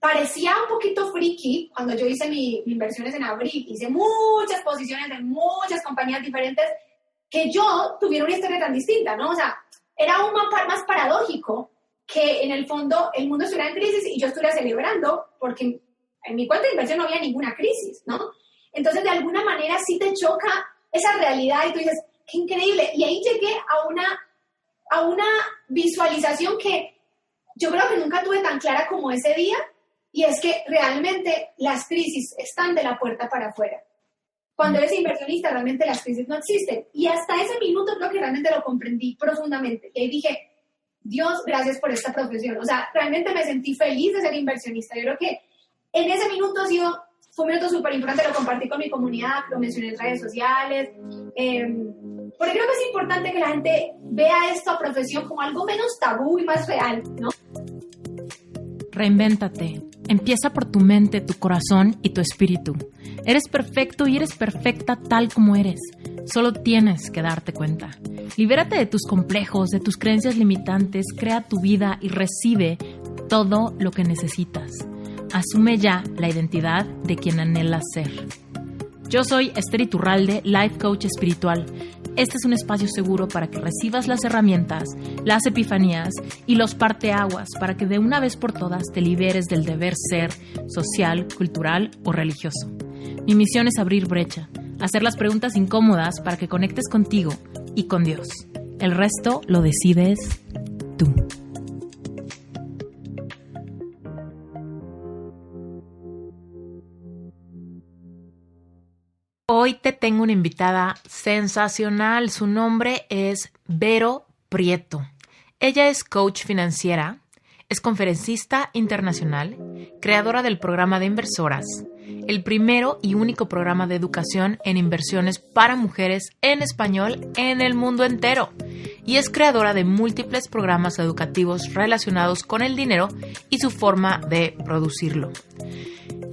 parecía un poquito friki cuando yo hice mis inversiones en abril. Hice muchas posiciones de muchas compañías diferentes, que yo tuviera una historia tan distinta, ¿no? O sea, era aún más paradójico que en el fondo el mundo estuviera en crisis y yo estuviera celebrando, porque en mi cuenta de inversión no había ninguna crisis, ¿no? Entonces, de alguna manera sí te choca esa realidad y tú dices, qué increíble. Y ahí llegué a una visualización que yo creo que nunca tuve tan clara como ese día, y es que realmente las crisis están de la puerta para afuera. Cuando eres inversionista, realmente las crisis no existen. Y hasta ese minuto creo que realmente lo comprendí profundamente. Y ahí dije, Dios, gracias por esta profesión. O sea, realmente me sentí feliz de ser inversionista. Yo creo que en ese minuto fue un minuto súper importante, lo compartí con mi comunidad, lo mencioné en redes sociales, porque creo que es importante que la gente vea esta profesión como algo menos tabú y más real, ¿no? Reinvéntate. Empieza por tu mente, tu corazón y tu espíritu. Eres perfecto y eres perfecta tal como eres. Solo tienes que darte cuenta. Libérate de tus complejos, de tus creencias limitantes, crea tu vida y recibe todo lo que necesitas. Asume ya la identidad de quien anhelas ser. Yo soy Esther Iturralde, Life Coach Espiritual. Este es un espacio seguro para que recibas las herramientas, las epifanías y los parteaguas para que de una vez por todas te liberes del deber ser social, cultural o religioso. Mi misión es abrir brecha, hacer las preguntas incómodas para que conectes contigo y con Dios. El resto lo decides tú. Hoy te tengo una invitada sensacional. Su nombre es Vero Prieto. Ella es coach financiera, es conferencista internacional, creadora del programa de Inversoras, el primero y único programa de educación en inversiones para mujeres en español en el mundo entero, y es creadora de múltiples programas educativos relacionados con el dinero y su forma de producirlo.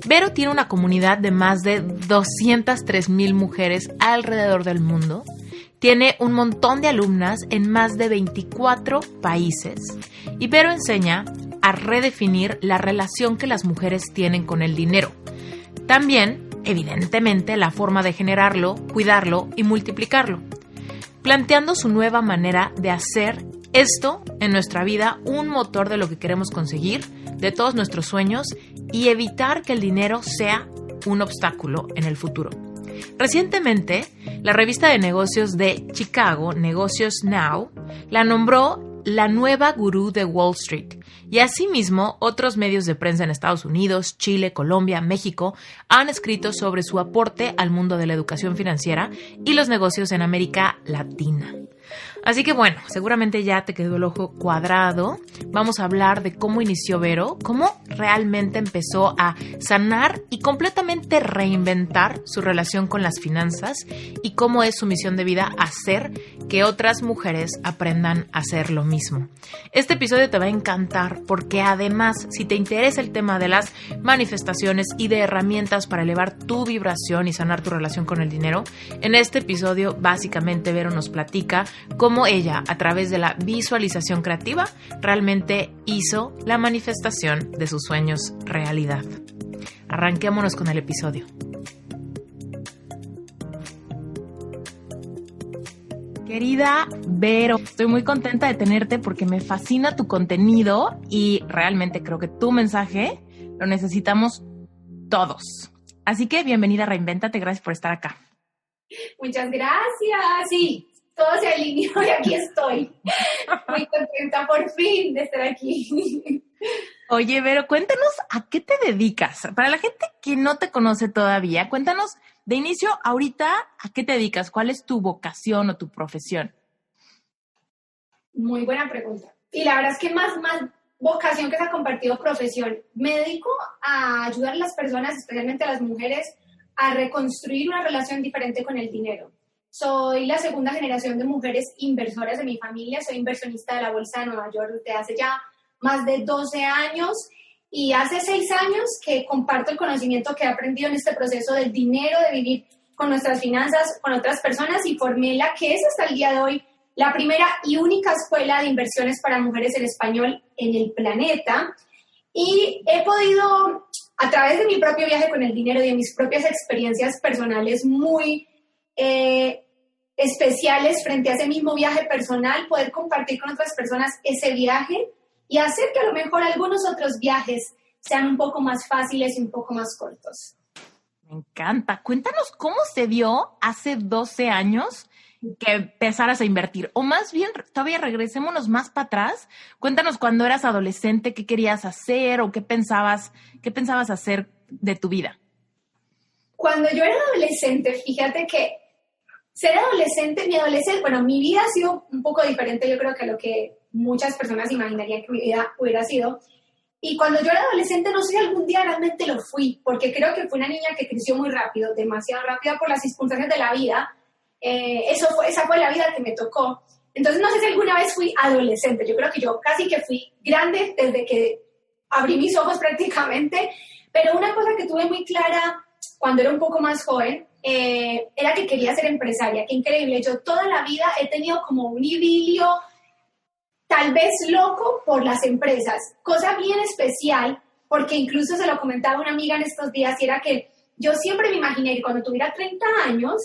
Vero tiene una comunidad de más de 203,000 mujeres alrededor del mundo. Tiene un montón de alumnas en más de 24 países. Y Vero enseña a redefinir la relación que las mujeres tienen con el dinero. También, evidentemente, la forma de generarlo, cuidarlo y multiplicarlo. Planteando su nueva manera de hacer esto en nuestra vida un motor de lo que queremos conseguir, de todos nuestros sueños, y evitar que el dinero sea un obstáculo en el futuro. Recientemente, la revista de negocios de Chicago, Negocios Now, la nombró la nueva gurú de Wall Street. Y asimismo, otros medios de prensa en Estados Unidos, Chile, Colombia, México han escrito sobre su aporte al mundo de la educación financiera y los negocios en América Latina. Así que bueno, seguramente ya te quedó el ojo cuadrado. Vamos a hablar de cómo inició Vero, cómo realmente empezó a sanar y completamente reinventar su relación con las finanzas y cómo es su misión de vida hacer que otras mujeres aprendan a hacer lo mismo. Este episodio te va a encantar porque además, si te interesa el tema de las manifestaciones y de herramientas para elevar tu vibración y sanar tu relación con el dinero, en este episodio básicamente Vero nos platica cómo ella, a través de la visualización creativa, realmente hizo la manifestación de sus sueños realidad. Arranquémonos con el episodio. Querida Vero, estoy muy contenta de tenerte porque me fascina tu contenido y realmente creo que tu mensaje lo necesitamos todos. Así que bienvenida a Reinvéntate, gracias por estar acá. Muchas gracias, sí. Todo se alineó y aquí estoy. Muy contenta por fin de estar aquí. Oye, Vero, cuéntanos a qué te dedicas. Para la gente que no te conoce todavía, cuéntanos de inicio, ahorita, ¿a qué te dedicas? ¿Cuál es tu vocación o tu profesión? Muy buena pregunta. Y la verdad es que más vocación que se ha convertido profesión. Me dedico a ayudar a las personas, especialmente a las mujeres, a reconstruir una relación diferente con el dinero. Soy la segunda generación de mujeres inversoras de mi familia. Soy inversionista de la Bolsa de Nueva York desde hace ya más de 12 años. Y hace 6 años que comparto el conocimiento que he aprendido en este proceso del dinero, de vivir con nuestras finanzas, con otras personas, y formé la que es hasta el día de hoy la primera y única escuela de inversiones para mujeres en español en el planeta. Y he podido, a través de mi propio viaje con el dinero y de mis propias experiencias personales muy especiales frente a ese mismo viaje personal, poder compartir con otras personas ese viaje y hacer que a lo mejor algunos otros viajes sean un poco más fáciles y un poco más cortos. Me encanta. Cuéntanos cómo se dio hace 12 años que empezaras a invertir. O más bien, todavía regresémonos más para atrás. Cuéntanos cuando eras adolescente, qué querías hacer o qué pensabas hacer de tu vida. Cuando yo era adolescente, fíjate que ser adolescente, mi vida ha sido un poco diferente, yo creo que lo que muchas personas imaginarían que mi vida hubiera sido. Y cuando yo era adolescente, no sé si algún día realmente lo fui, porque creo que fui una niña que creció muy rápido, demasiado rápido por las circunstancias de la vida. Esa fue la vida que me tocó. Entonces, no sé si alguna vez fui adolescente. Yo creo que yo casi que fui grande desde que abrí mis ojos prácticamente. Pero una cosa que tuve muy clara cuando era un poco más joven era que quería ser empresaria. Qué increíble. Yo toda la vida he tenido como un idilio tal vez loco por las empresas. Cosa bien especial, porque incluso se lo comentaba una amiga en estos días, y era que yo siempre me imaginé que cuando tuviera 30 años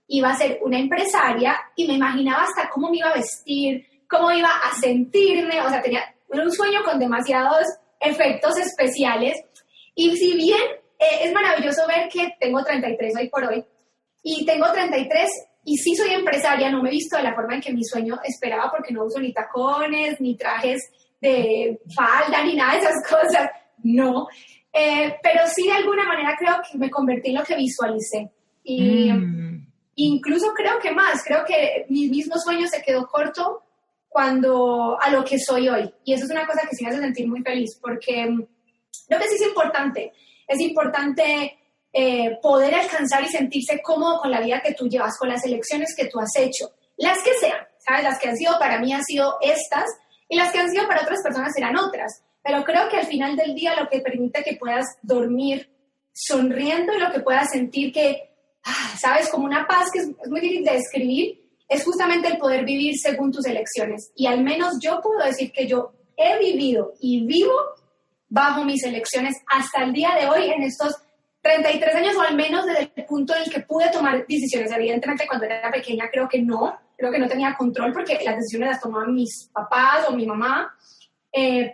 iba a ser una empresaria y me imaginaba hasta cómo me iba a vestir, cómo iba a sentirme, o sea, tenía un sueño con demasiados efectos especiales. Y si bien es maravilloso ver que tengo 33 hoy por hoy, y tengo 33 y sí soy empresaria, no me he visto de la forma en que mi sueño esperaba, porque no uso ni tacones, ni trajes de falda, ni nada de esas cosas, no. Pero sí, de alguna manera creo que me convertí en lo que visualicé. Y incluso creo que mi mismo sueño se quedó corto a lo que soy hoy. Y eso es una cosa que sí me hace sentir muy feliz, porque creo que sí es importante poder alcanzar y sentirse cómodo con la vida que tú llevas, con las elecciones que tú has hecho, las que sean, ¿sabes? Las que han sido para mí han sido estas, y las que han sido para otras personas serán otras. Pero creo que al final del día lo que permite que puedas dormir sonriendo y lo que puedas sentir que, ¿sabes? Como una paz que es muy difícil de describir, es justamente el poder vivir según tus elecciones. Y al menos yo puedo decir que yo he vivido y vivo bajo mis elecciones hasta el día de hoy, en estos 33 años, o al menos desde el punto en el que pude tomar decisiones. Evidentemente, cuando era pequeña creo que no tenía control, porque las decisiones las tomaban mis papás o mi mamá,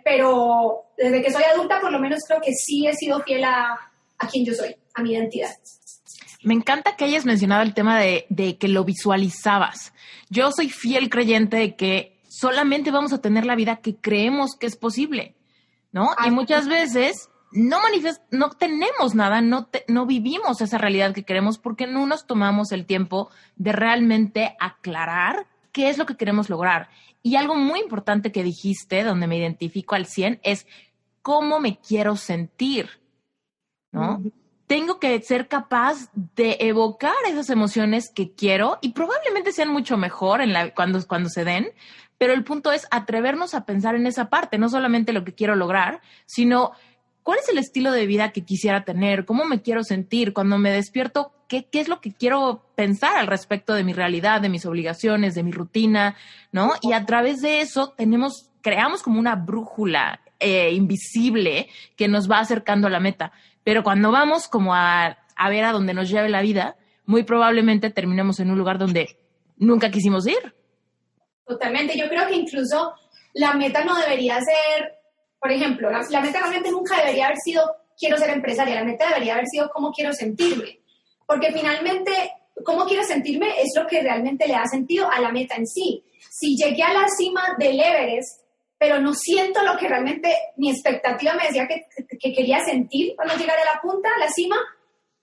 pero desde que soy adulta, por lo menos creo que sí he sido fiel a quien yo soy, a mi identidad. Me encanta que hayas mencionado el tema de que lo visualizabas. Yo soy fiel creyente de que solamente vamos a tener la vida que creemos que es posible, ¿no? Y muchas veces no tenemos nada, no vivimos esa realidad que queremos, porque no nos tomamos el tiempo de realmente aclarar qué es lo que queremos lograr. Y algo muy importante que dijiste, donde me identifico al 100, es cómo me quiero sentir, ¿no? Tengo que ser capaz de evocar esas emociones que quiero, y probablemente sean mucho mejor cuando se den, pero el punto es atrevernos a pensar en esa parte, no solamente lo que quiero lograr, sino cuál es el estilo de vida que quisiera tener, cómo me quiero sentir cuando me despierto, qué es lo que quiero pensar al respecto de mi realidad, de mis obligaciones, de mi rutina, ¿no? Y a través de eso creamos como una brújula invisible que nos va acercando a la meta. Pero cuando vamos como a ver a dónde nos lleve la vida, muy probablemente terminemos en un lugar donde nunca quisimos ir. Totalmente. Yo creo que incluso la meta no debería ser, por ejemplo, la meta realmente nunca debería haber sido quiero ser empresaria. La meta debería haber sido cómo quiero sentirme. Porque finalmente, cómo quiero sentirme es lo que realmente le da sentido a la meta en sí. Si llegué a la cima del Everest, pero no siento lo que realmente mi expectativa me decía que quería sentir cuando llegara a la punta, a la cima,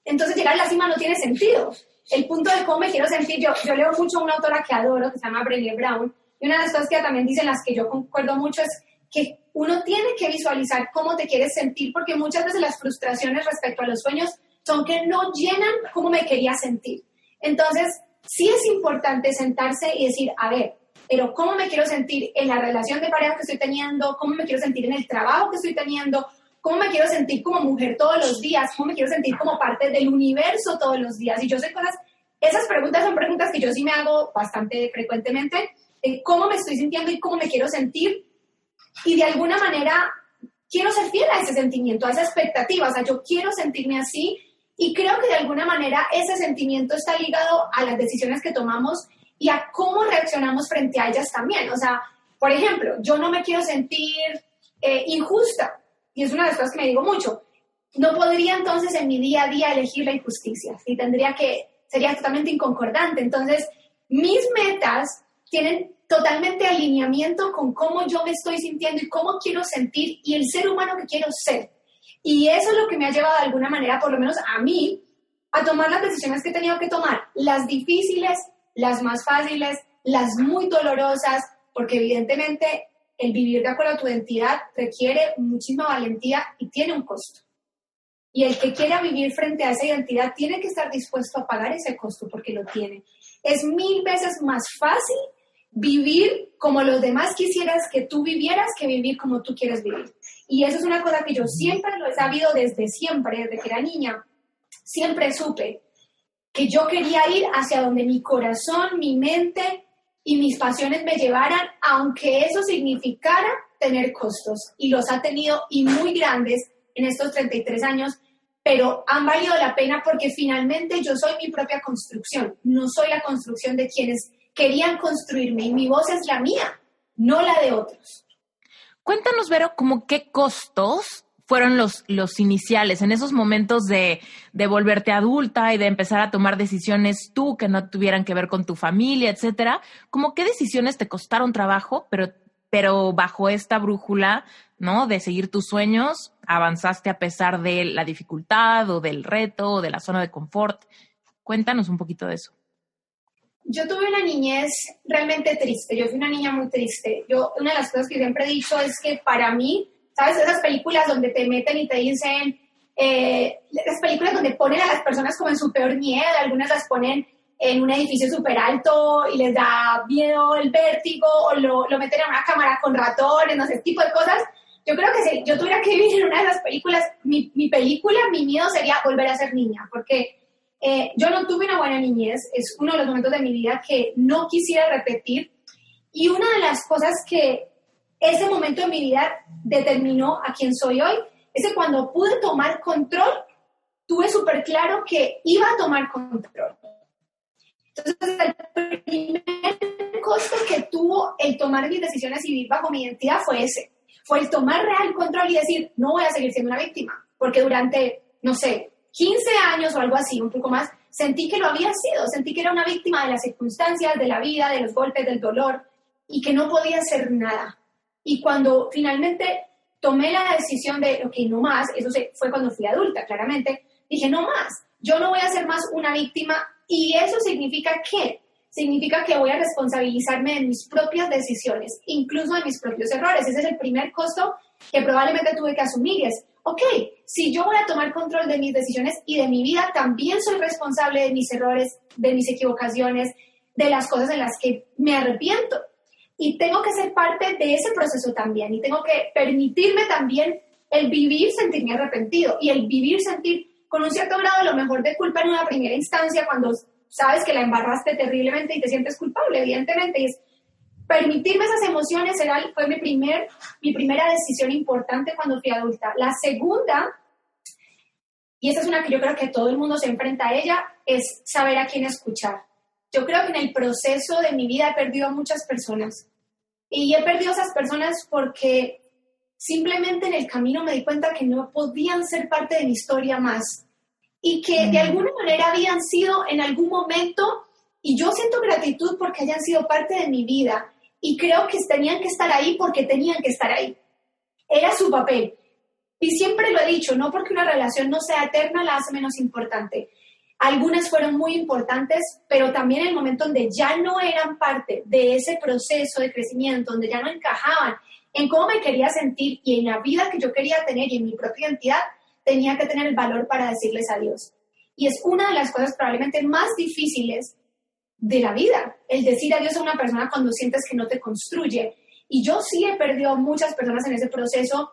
entonces llegar a la cima no tiene sentido. El punto de cómo me quiero sentir, yo leo mucho a una autora que adoro, que se llama Brené Brown, y una de las cosas que ella también dice, en las que yo concuerdo mucho, es que uno tiene que visualizar cómo te quieres sentir, porque muchas veces las frustraciones respecto a los sueños son que no llenan cómo me quería sentir. Entonces, sí es importante sentarse y decir, a ver, pero cómo me quiero sentir en la relación de pareja que estoy teniendo, cómo me quiero sentir en el trabajo que estoy teniendo, cómo me quiero sentir como mujer todos los días, cómo me quiero sentir como parte del universo todos los días. Y yo sé esas preguntas son preguntas que yo sí me hago bastante frecuentemente, cómo me estoy sintiendo y cómo me quiero sentir. Y de alguna manera quiero ser fiel a ese sentimiento, a esa expectativa, o sea, yo quiero sentirme así y creo que de alguna manera ese sentimiento está ligado a las decisiones que tomamos y a cómo reaccionamos frente a ellas también. O sea, por ejemplo, yo no me quiero sentir injusta y es una de las cosas que me digo mucho. No podría entonces en mi día a día elegir la injusticia y sería totalmente inconcordante. Entonces, mis metas tienen totalmente alineamiento con cómo yo me estoy sintiendo y cómo quiero sentir y el ser humano que quiero ser. Y eso es lo que me ha llevado de alguna manera, por lo menos a mí, a tomar las decisiones que he tenido que tomar. Las difíciles, las más fáciles, las muy dolorosas, porque evidentemente el vivir de acuerdo a tu identidad requiere muchísima valentía y tiene un costo. Y el que quiera vivir frente a esa identidad tiene que estar dispuesto a pagar ese costo porque lo tiene. Es 1000 veces más fácil vivir como los demás quisieras que tú vivieras que vivir como tú quieres vivir. Y eso es una cosa que yo siempre lo he sabido desde siempre, desde que era niña. Siempre supe que yo quería ir hacia donde mi corazón, mi mente y mis pasiones me llevaran, aunque eso significara tener costos. Y los ha tenido y muy grandes en estos 33 años, pero han valido la pena porque finalmente yo soy mi propia construcción. No soy la construcción de quienes querían construirme y mi voz es la mía, no la de otros. Cuéntanos, Vero, ¿cómo qué costos fueron los iniciales en esos momentos de volverte adulta y de empezar a tomar decisiones tú que no tuvieran que ver con tu familia, etcétera? ¿Cómo qué decisiones te costaron trabajo, pero bajo esta brújula, ¿no? De seguir tus sueños, avanzaste a pesar de la dificultad o del reto o de la zona de confort? Cuéntanos un poquito de eso. Yo tuve una niñez realmente triste, yo fui una niña muy triste. Una de las cosas que siempre he dicho es que para mí, ¿sabes? Esas películas donde te meten y te dicen, esas películas donde ponen a las personas como en su peor miedo, algunas las ponen en un edificio súper alto y les da miedo el vértigo o lo meten en una cámara con ratones, no sé, ese tipo de cosas. Yo creo que si yo tuviera que vivir en una de esas películas, mi miedo sería volver a ser niña, porque yo no tuve una buena niñez, es uno de los momentos de mi vida que no quisiera repetir, y una de las cosas que ese momento de mi vida determinó a quién soy hoy, es que cuando pude tomar control, tuve súper claro que iba a tomar control. Entonces, el primer costo que tuvo el tomar mis decisiones y vivir bajo mi identidad fue ese. Fue el tomar real control y decir, no voy a seguir siendo una víctima. Porque durante, no sé, 15 años o algo así, un poco más, sentí que lo había sido. Sentí que era una víctima de las circunstancias, de la vida, de los golpes, del dolor y que no podía hacer nada. Y cuando finalmente tomé la decisión de, ok, no más, fue cuando fui adulta, claramente, dije, no más, yo no voy a ser más una víctima. ¿Y eso significa qué? Significa que voy a responsabilizarme de mis propias decisiones, incluso de mis propios errores. Ese es el primer costo que probablemente tuve que asumir y es, ok, si yo voy a tomar control de mis decisiones y de mi vida, también soy responsable de mis errores, de mis equivocaciones, de las cosas en las que me arrepiento. Y tengo que ser parte de ese proceso también y tengo que permitirme también el vivir, sentirme arrepentido y el vivir, sentir con un cierto grado a lo mejor de culpa en una primera instancia cuando sabes que la embarraste terriblemente y te sientes culpable, evidentemente, y es permitirme esas emociones fue mi primera decisión importante cuando fui adulta. La segunda, y esta es una que yo creo que todo el mundo se enfrenta a ella, es saber a quién escuchar. Yo creo que en el proceso de mi vida he perdido a muchas personas, y he perdido a esas personas porque simplemente en el camino me di cuenta que no podían ser parte de mi historia más y que de alguna manera habían sido en algún momento, y yo siento gratitud porque hayan sido parte de mi vida y creo que tenían que estar ahí porque tenían que estar ahí. Era su papel. Y siempre lo he dicho, no porque una relación no sea eterna la hace menos importante. Algunas fueron muy importantes, pero también en el momento donde ya no eran parte de ese proceso de crecimiento, donde ya no encajaban en cómo me quería sentir y en la vida que yo quería tener y en mi propia identidad, tenía que tener el valor para decirles adiós. Y es una de las cosas probablemente más difíciles de la vida, el decir adiós a una persona cuando sientes que no te construye. Y yo sí he perdido a muchas personas en ese proceso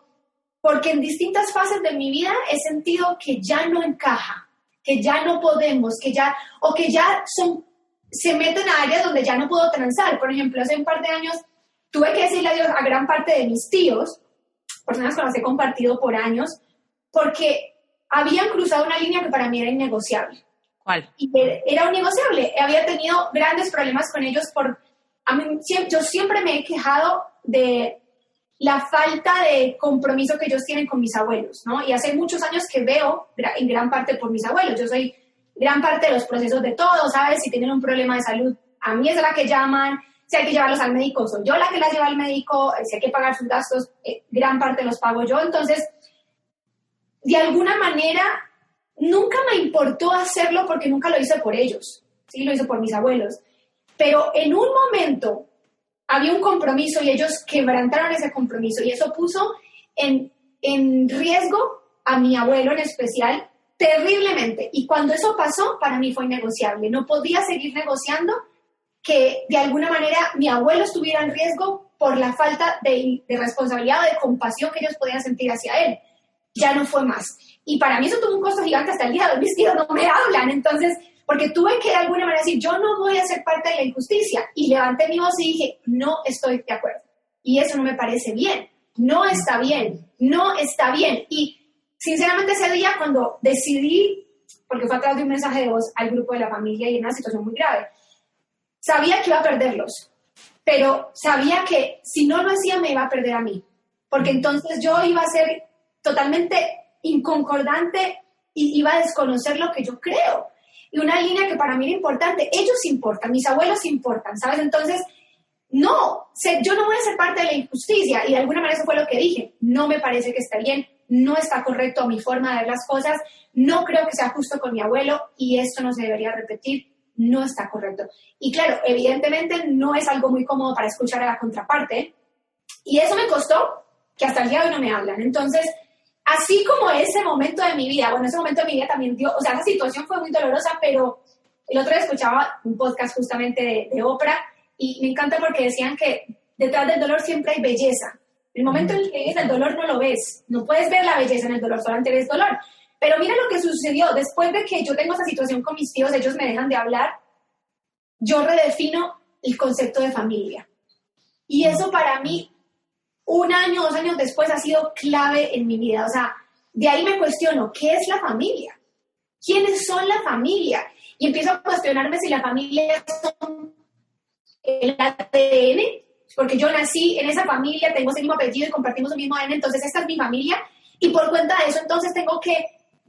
porque en distintas fases de mi vida he sentido que ya no encaja, que ya no podemos, que ya se meten a áreas donde ya no puedo transar. Por ejemplo, hace un par de años tuve que decirle adiós a gran parte de mis tíos personas con las que he compartido por años, porque habían cruzado una línea que para mí era innegociable. ¿Cuál? Y era un negociable. Había tenido grandes problemas con ellos yo siempre me he quejado de la falta de compromiso que ellos tienen con mis abuelos, ¿no? Y hace muchos años que veo en gran parte por mis abuelos. Yo soy gran parte de los procesos de todo, ¿sabes? Si tienen un problema de salud, a mí es la que llaman. Si hay que llevarlos al médico, soy yo la que las lleva al médico. Si hay que pagar sus gastos, gran parte los pago yo. Entonces, de alguna manera, nunca me importó hacerlo porque nunca lo hice por ellos. Sí, lo hice por mis abuelos. Pero en un momento había un compromiso y ellos quebrantaron ese compromiso. Y eso puso en riesgo a mi abuelo en especial terriblemente. Y cuando eso pasó, para mí fue innegociable. No podía seguir negociando que de alguna manera mi abuelo estuviera en riesgo por la falta de responsabilidad o de compasión que ellos podían sentir hacia él. Ya no fue más. Y para mí eso tuvo un costo gigante hasta el día de hoy. Mis tíos no me hablan. Entonces, porque tuve que de alguna manera decir, yo no voy a ser parte de la injusticia. Y levanté mi voz y dije, no estoy de acuerdo. Y eso no me parece bien. No está bien. No está bien. Y sinceramente ese día cuando decidí, porque fue a través de un mensaje de voz al grupo de la familia y en una situación muy grave, sabía que iba a perderlos, pero sabía que si no lo hacía me iba a perder a mí, porque entonces yo iba a ser totalmente inconcordante y iba a desconocer lo que yo creo. Y una línea que para mí era importante, ellos importan, mis abuelos importan, ¿sabes? Entonces, yo no voy a ser parte de la injusticia, y de alguna manera eso fue lo que dije, no me parece que esté bien, no está correcto a mi forma de ver las cosas, no creo que sea justo con mi abuelo, y esto no se debería repetir. No está correcto. Y claro, evidentemente no es algo muy cómodo para escuchar a la contraparte. Y eso me costó que hasta el día de hoy no me hablan. Entonces, así como ese momento de mi vida, ese momento de mi vida también esa situación fue muy dolorosa, pero el otro día escuchaba un podcast justamente de Oprah y me encanta porque decían que detrás del dolor siempre hay belleza. El momento en el que vives el dolor no lo ves. No puedes ver la belleza en el dolor, solamente ves dolor. Pero mira lo que sucedió. Después de que yo tengo esa situación con mis tíos, ellos me dejan de hablar, yo redefino el concepto de familia. Y eso para mí, 1 año, 2 años después, ha sido clave en mi vida. O sea, de ahí me cuestiono, ¿qué es la familia? ¿Quiénes son la familia? Y empiezo a cuestionarme si la familia son el ADN, porque yo nací en esa familia, tengo ese mismo apellido y compartimos el mismo ADN, entonces esta es mi familia. Y por cuenta de eso, entonces tengo que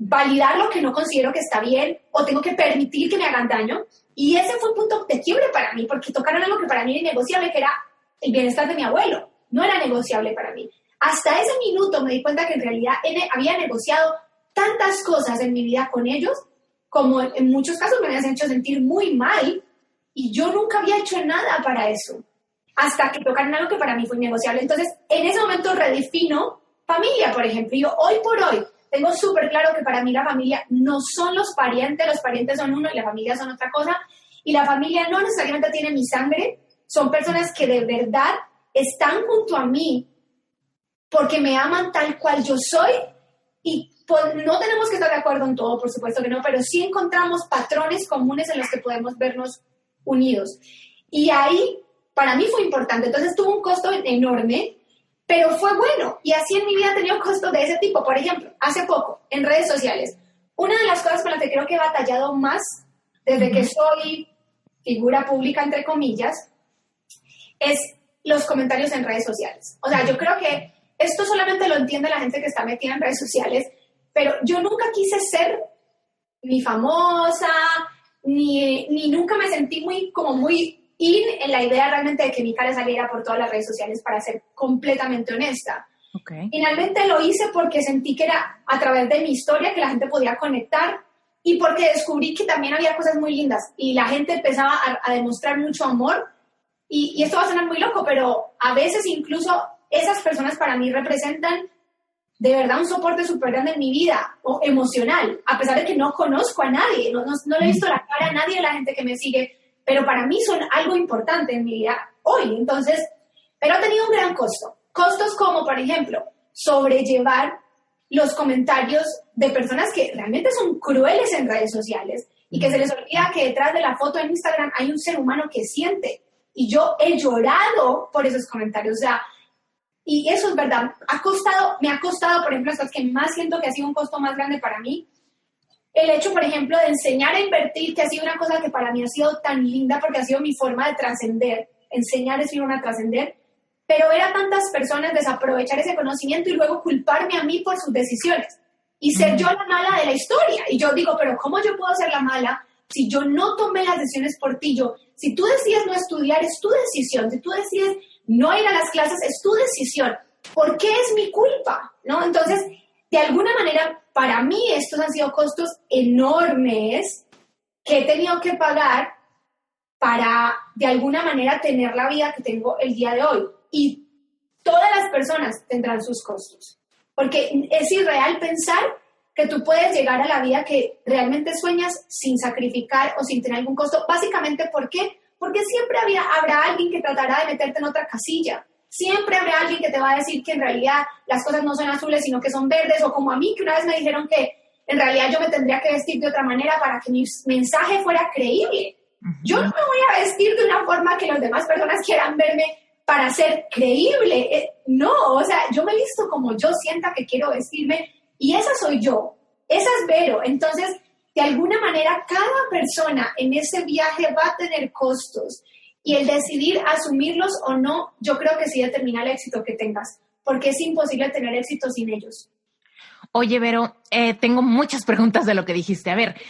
validar lo que no considero que está bien o tengo que permitir que me hagan daño. Y ese fue un punto de quiebre para mí, porque tocaron algo que para mí era innegociable, que era el bienestar de mi abuelo. No era negociable para mí. Hasta ese minuto me di cuenta que en realidad había negociado tantas cosas en mi vida con ellos, como en muchos casos me habían hecho sentir muy mal, y yo nunca había hecho nada para eso, hasta que tocaron algo que para mí fue innegociable. Entonces, en ese momento redefino familia, por ejemplo. Yo hoy por hoy tengo súper claro que para mí la familia no son los parientes son uno y la familia son otra cosa. Y la familia no necesariamente tiene mi sangre, son personas que de verdad están junto a mí porque me aman tal cual yo soy. Y no tenemos que estar de acuerdo en todo, por supuesto que no, pero sí encontramos patrones comunes en los que podemos vernos unidos. Y ahí, para mí fue importante. Entonces tuvo un costo enorme, pero fue bueno. Y así en mi vida he tenido costos de ese tipo. Por ejemplo, hace poco, en redes sociales, una de las cosas con las que creo que he batallado más desde que soy figura pública, entre comillas, es los comentarios en redes sociales. O sea, yo creo que esto solamente lo entiende la gente que está metida en redes sociales, pero yo nunca quise ser ni famosa, ni nunca me sentí muy en la idea realmente de que mi cara saliera por todas las redes sociales, para ser completamente honesta. Okay. Finalmente lo hice porque sentí que era a través de mi historia que la gente podía conectar, y porque descubrí que también había cosas muy lindas y la gente empezaba a demostrar mucho amor. Y esto va a sonar muy loco, pero a veces incluso esas personas para mí representan de verdad un soporte súper grande en mi vida, o emocional, a pesar de que no conozco a nadie, no le he visto la cara a nadie de la gente que me sigue, pero para mí son algo importante en mi vida hoy. Entonces, pero ha tenido un gran costo. Costos como, por ejemplo, sobrellevar los comentarios de personas que realmente son crueles en redes sociales y que se les olvida que detrás de la foto en Instagram hay un ser humano que siente. Y yo he llorado por esos comentarios. O sea, Y eso es verdad. Me ha costado, por ejemplo, las cosas que más siento que ha sido un costo más grande para mí. El hecho, por ejemplo, de enseñar a invertir, que ha sido una cosa que para mí ha sido tan linda porque ha sido mi forma de trascender. Enseñar es mi forma de trascender. Pero ver a tantas personas desaprovechar ese conocimiento y luego culparme a mí por sus decisiones. Y ser yo la mala de la historia. Y yo digo, pero ¿cómo yo puedo ser la mala si yo no tomé las decisiones por ti? Si tú decides no estudiar, es tu decisión. Si tú decides no ir a las clases, es tu decisión. ¿Por qué es mi culpa? ¿No? Entonces, de alguna manera, para mí estos han sido costos enormes que he tenido que pagar para, de alguna manera, tener la vida que tengo el día de hoy. Y todas las personas tendrán sus costos. Porque es irreal pensar que tú puedes llegar a la vida que realmente sueñas sin sacrificar o sin tener algún costo. Básicamente, ¿por qué? Porque siempre habrá alguien que tratará de meterte en otra casilla. Siempre habrá alguien que te va a decir que en realidad las cosas no son azules, sino que son verdes. O como a mí, que una vez me dijeron que en realidad yo me tendría que vestir de otra manera para que mi mensaje fuera creíble. Yo no me voy a vestir de una forma que las demás personas quieran verme para ser creíble. No, o sea, yo me he visto como yo sienta que quiero vestirme y esa soy yo, esa es Vero. Entonces, de alguna manera, cada persona en ese viaje va a tener costos y el decidir asumirlos o no, yo creo que sí determina el éxito que tengas, porque es imposible tener éxito sin ellos. Oye, Vero, tengo muchas preguntas de lo que dijiste. A ver,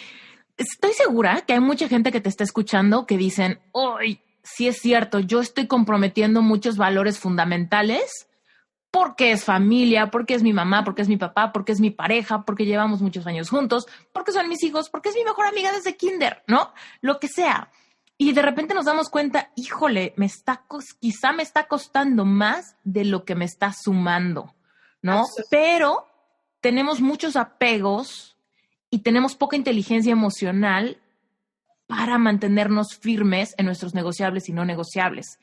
estoy segura que hay mucha gente que te está escuchando que dicen, ¡ay! Sí es cierto, yo estoy comprometiendo muchos valores fundamentales porque es familia, porque es mi mamá, porque es mi papá, porque es mi pareja, porque llevamos muchos años juntos, porque son mis hijos, porque es mi mejor amiga desde kinder, ¿no? Lo que sea. Y de repente nos damos cuenta, híjole, quizá me está costando más de lo que me está sumando, ¿no? Pero tenemos muchos apegos y tenemos poca inteligencia emocional para mantenernos firmes en nuestros negociables y no negociables.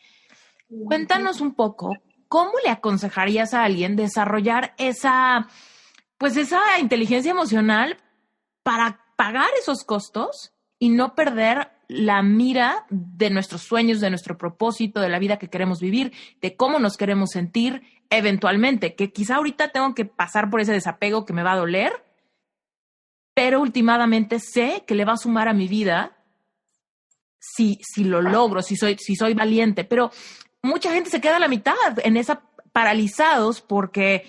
Cuéntanos un poco, ¿cómo le aconsejarías a alguien desarrollar esa inteligencia emocional para pagar esos costos y no perder la mira de nuestros sueños, de nuestro propósito, de la vida que queremos vivir, de cómo nos queremos sentir eventualmente? Que quizá ahorita tengo que pasar por ese desapego que me va a doler, pero últimamente sé que le va a sumar a mi vida si lo logro, si soy valiente. Pero mucha gente se queda a la mitad en esa paralizados porque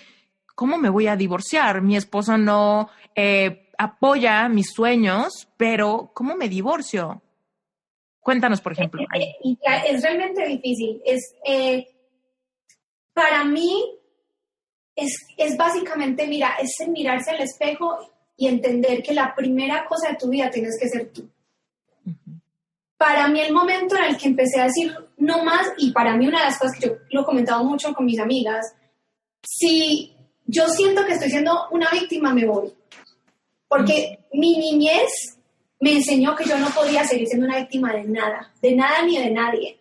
¿cómo me voy a divorciar? Mi esposo no apoya mis sueños, pero ¿cómo me divorcio? Cuéntanos, por ejemplo. Es realmente difícil. Para mí es básicamente, es mirarse al espejo y entender que la primera cosa de tu vida tienes que ser tú. Para mí el momento en el que empecé a decir no más, y para mí una de las cosas que yo lo he comentado mucho con mis amigas, si yo siento que estoy siendo una víctima, me voy. Porque mi niñez me enseñó que yo no podía seguir siendo una víctima de nada ni de nadie.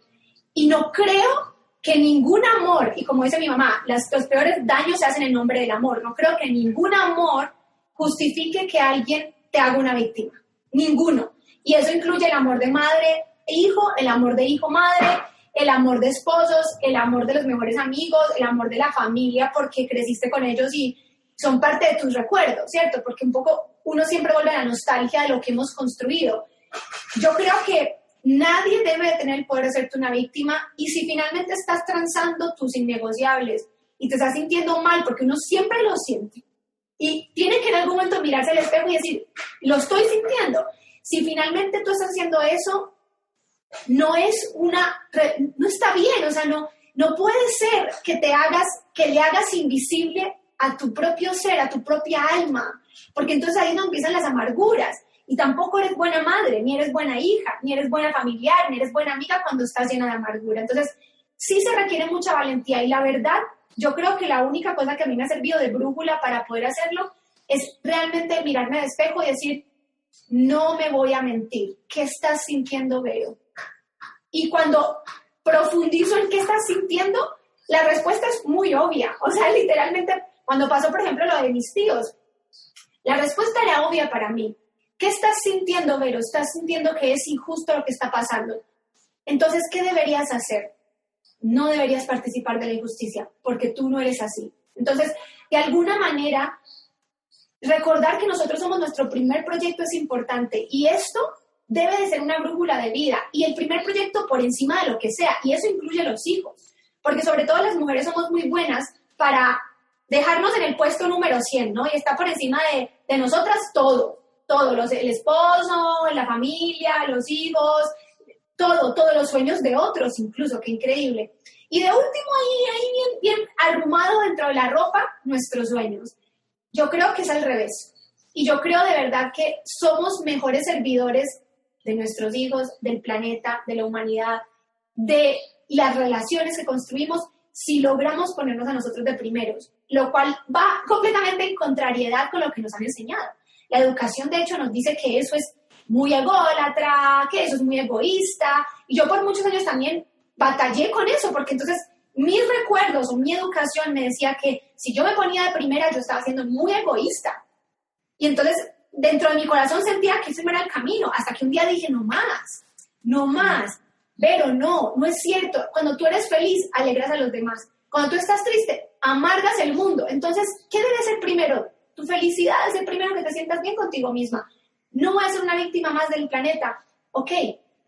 Y no creo que ningún amor, y como dice mi mamá, los peores daños se hacen en nombre del amor. No creo que ningún amor justifique que alguien te haga una víctima. Ninguno. Y eso incluye el amor de madre e hijo, el amor de hijo-madre, el amor de esposos, el amor de los mejores amigos, el amor de la familia porque creciste con ellos y son parte de tus recuerdos, ¿cierto? Porque un poco uno siempre vuelve a la nostalgia de lo que hemos construido. Yo creo que nadie debe de tener el poder de hacerte una víctima y si finalmente estás transando tus innegociables y te estás sintiendo mal, porque uno siempre lo siente, y tiene que en algún momento mirarse al espejo y decir, lo estoy sintiendo. Si finalmente tú estás haciendo eso, no está bien, o sea, no puede ser que le hagas invisible a tu propio ser, a tu propia alma, porque entonces ahí no empiezan las amarguras, y tampoco eres buena madre, ni eres buena hija, ni eres buena familiar, ni eres buena amiga cuando estás llena de amargura. Entonces, sí se requiere mucha valentía, y la verdad, yo creo que la única cosa que a mí me ha servido de brújula para poder hacerlo es realmente mirarme al espejo y decir, no me voy a mentir, ¿qué estás sintiendo, Vero? Y cuando profundizo en qué estás sintiendo, la respuesta es muy obvia. O sea, literalmente, cuando pasó, por ejemplo, lo de mis tíos, la respuesta era obvia para mí. ¿Qué estás sintiendo, Vero? ¿Estás sintiendo que es injusto lo que está pasando? Entonces, ¿qué deberías hacer? no deberías participar de la injusticia, porque tú no eres así. Entonces, de alguna manera, recordar que nosotros somos nuestro primer proyecto es importante, y esto debe de ser una brújula de vida, y el primer proyecto por encima de lo que sea, y eso incluye los hijos, porque sobre todo las mujeres somos muy buenas para dejarnos en el puesto número 100, ¿no? Y está por encima de nosotras todo, el esposo, la familia, los hijos, todos los sueños de otros incluso, qué increíble. Y de último, ahí bien arrumado dentro de la ropa, nuestros sueños. Yo creo que es al revés. Y yo creo de verdad que somos mejores servidores de nuestros hijos, del planeta, de la humanidad, de las relaciones que construimos, si logramos ponernos a nosotros de primeros, lo cual va completamente en contrariedad con lo que nos han enseñado. La educación, de hecho, nos dice que eso es muy ególatra, que eso es muy egoísta, y yo por muchos años también batallé con eso, porque entonces mis recuerdos o mi educación me decía que si yo me ponía de primera, yo estaba siendo muy egoísta. Y entonces, dentro de mi corazón sentía que ese no era el camino, hasta que un día dije, no más. Pero no es cierto. Cuando tú eres feliz, alegras a los demás. Cuando tú estás triste, amargas el mundo. Entonces, ¿qué debe ser primero? Tu felicidad es el primero, que te sientas bien contigo misma. No voy a ser una víctima más del planeta. Ok,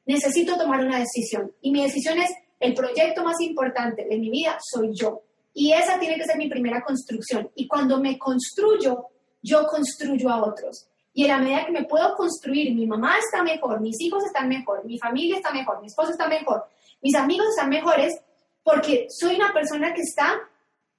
necesito tomar una decisión. Y mi decisión es, el proyecto más importante de mi vida soy yo. Y esa tiene que ser mi primera construcción. Y cuando me construyo, yo construyo a otros. Y en la medida que me puedo construir, mi mamá está mejor, mis hijos están mejor, mi familia está mejor, mi esposo está mejor, mis amigos están mejores, porque soy una persona que está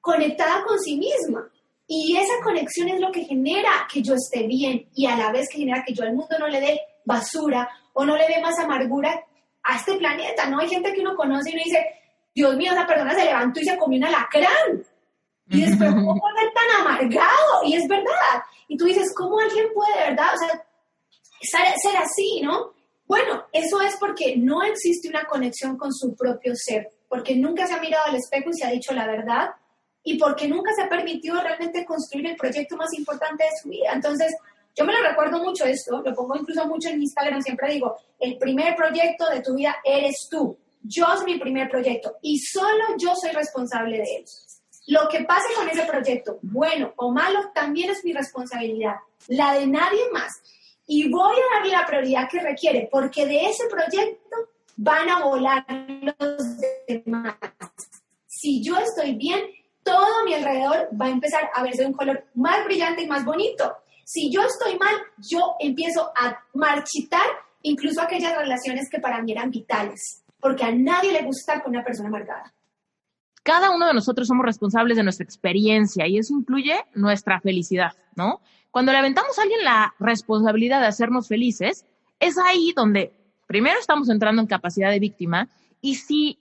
conectada con sí misma. Y esa conexión es lo que genera que yo esté bien, y a la vez que genera que yo al mundo no le dé basura o no le dé más amargura a este planeta, ¿no? Hay gente que uno conoce y uno dice, Dios mío, esa persona se levantó y se comió un alacrán. Y después, ¿cómo puede ser tan amargado? Y es verdad. Y tú dices, ¿cómo alguien puede, de verdad? O sea, ser así, ¿no? Bueno, eso es porque no existe una conexión con su propio ser, porque nunca se ha mirado al espejo y se ha dicho la verdad, y porque nunca se ha permitido realmente construir el proyecto más importante de su vida. Entonces, yo me lo recuerdo mucho esto, lo pongo incluso mucho en Instagram, siempre digo, el primer proyecto de tu vida eres tú. Yo soy mi primer proyecto y solo yo soy responsable de él. Lo que pase con ese proyecto, bueno o malo, también es mi responsabilidad, la de nadie más. Y voy a darle la prioridad que requiere, porque de ese proyecto van a volar los demás. Si yo estoy bien, todo a mi alrededor va a empezar a verse de un color más brillante y más bonito. Si yo estoy mal, yo empiezo a marchitar incluso aquellas relaciones que para mí eran vitales, porque a nadie le gusta estar con una persona amargada. Cada uno de nosotros somos responsables de nuestra experiencia y eso incluye nuestra felicidad, ¿no? Cuando le aventamos a alguien la responsabilidad de hacernos felices, es ahí donde primero estamos entrando en capacidad de víctima y si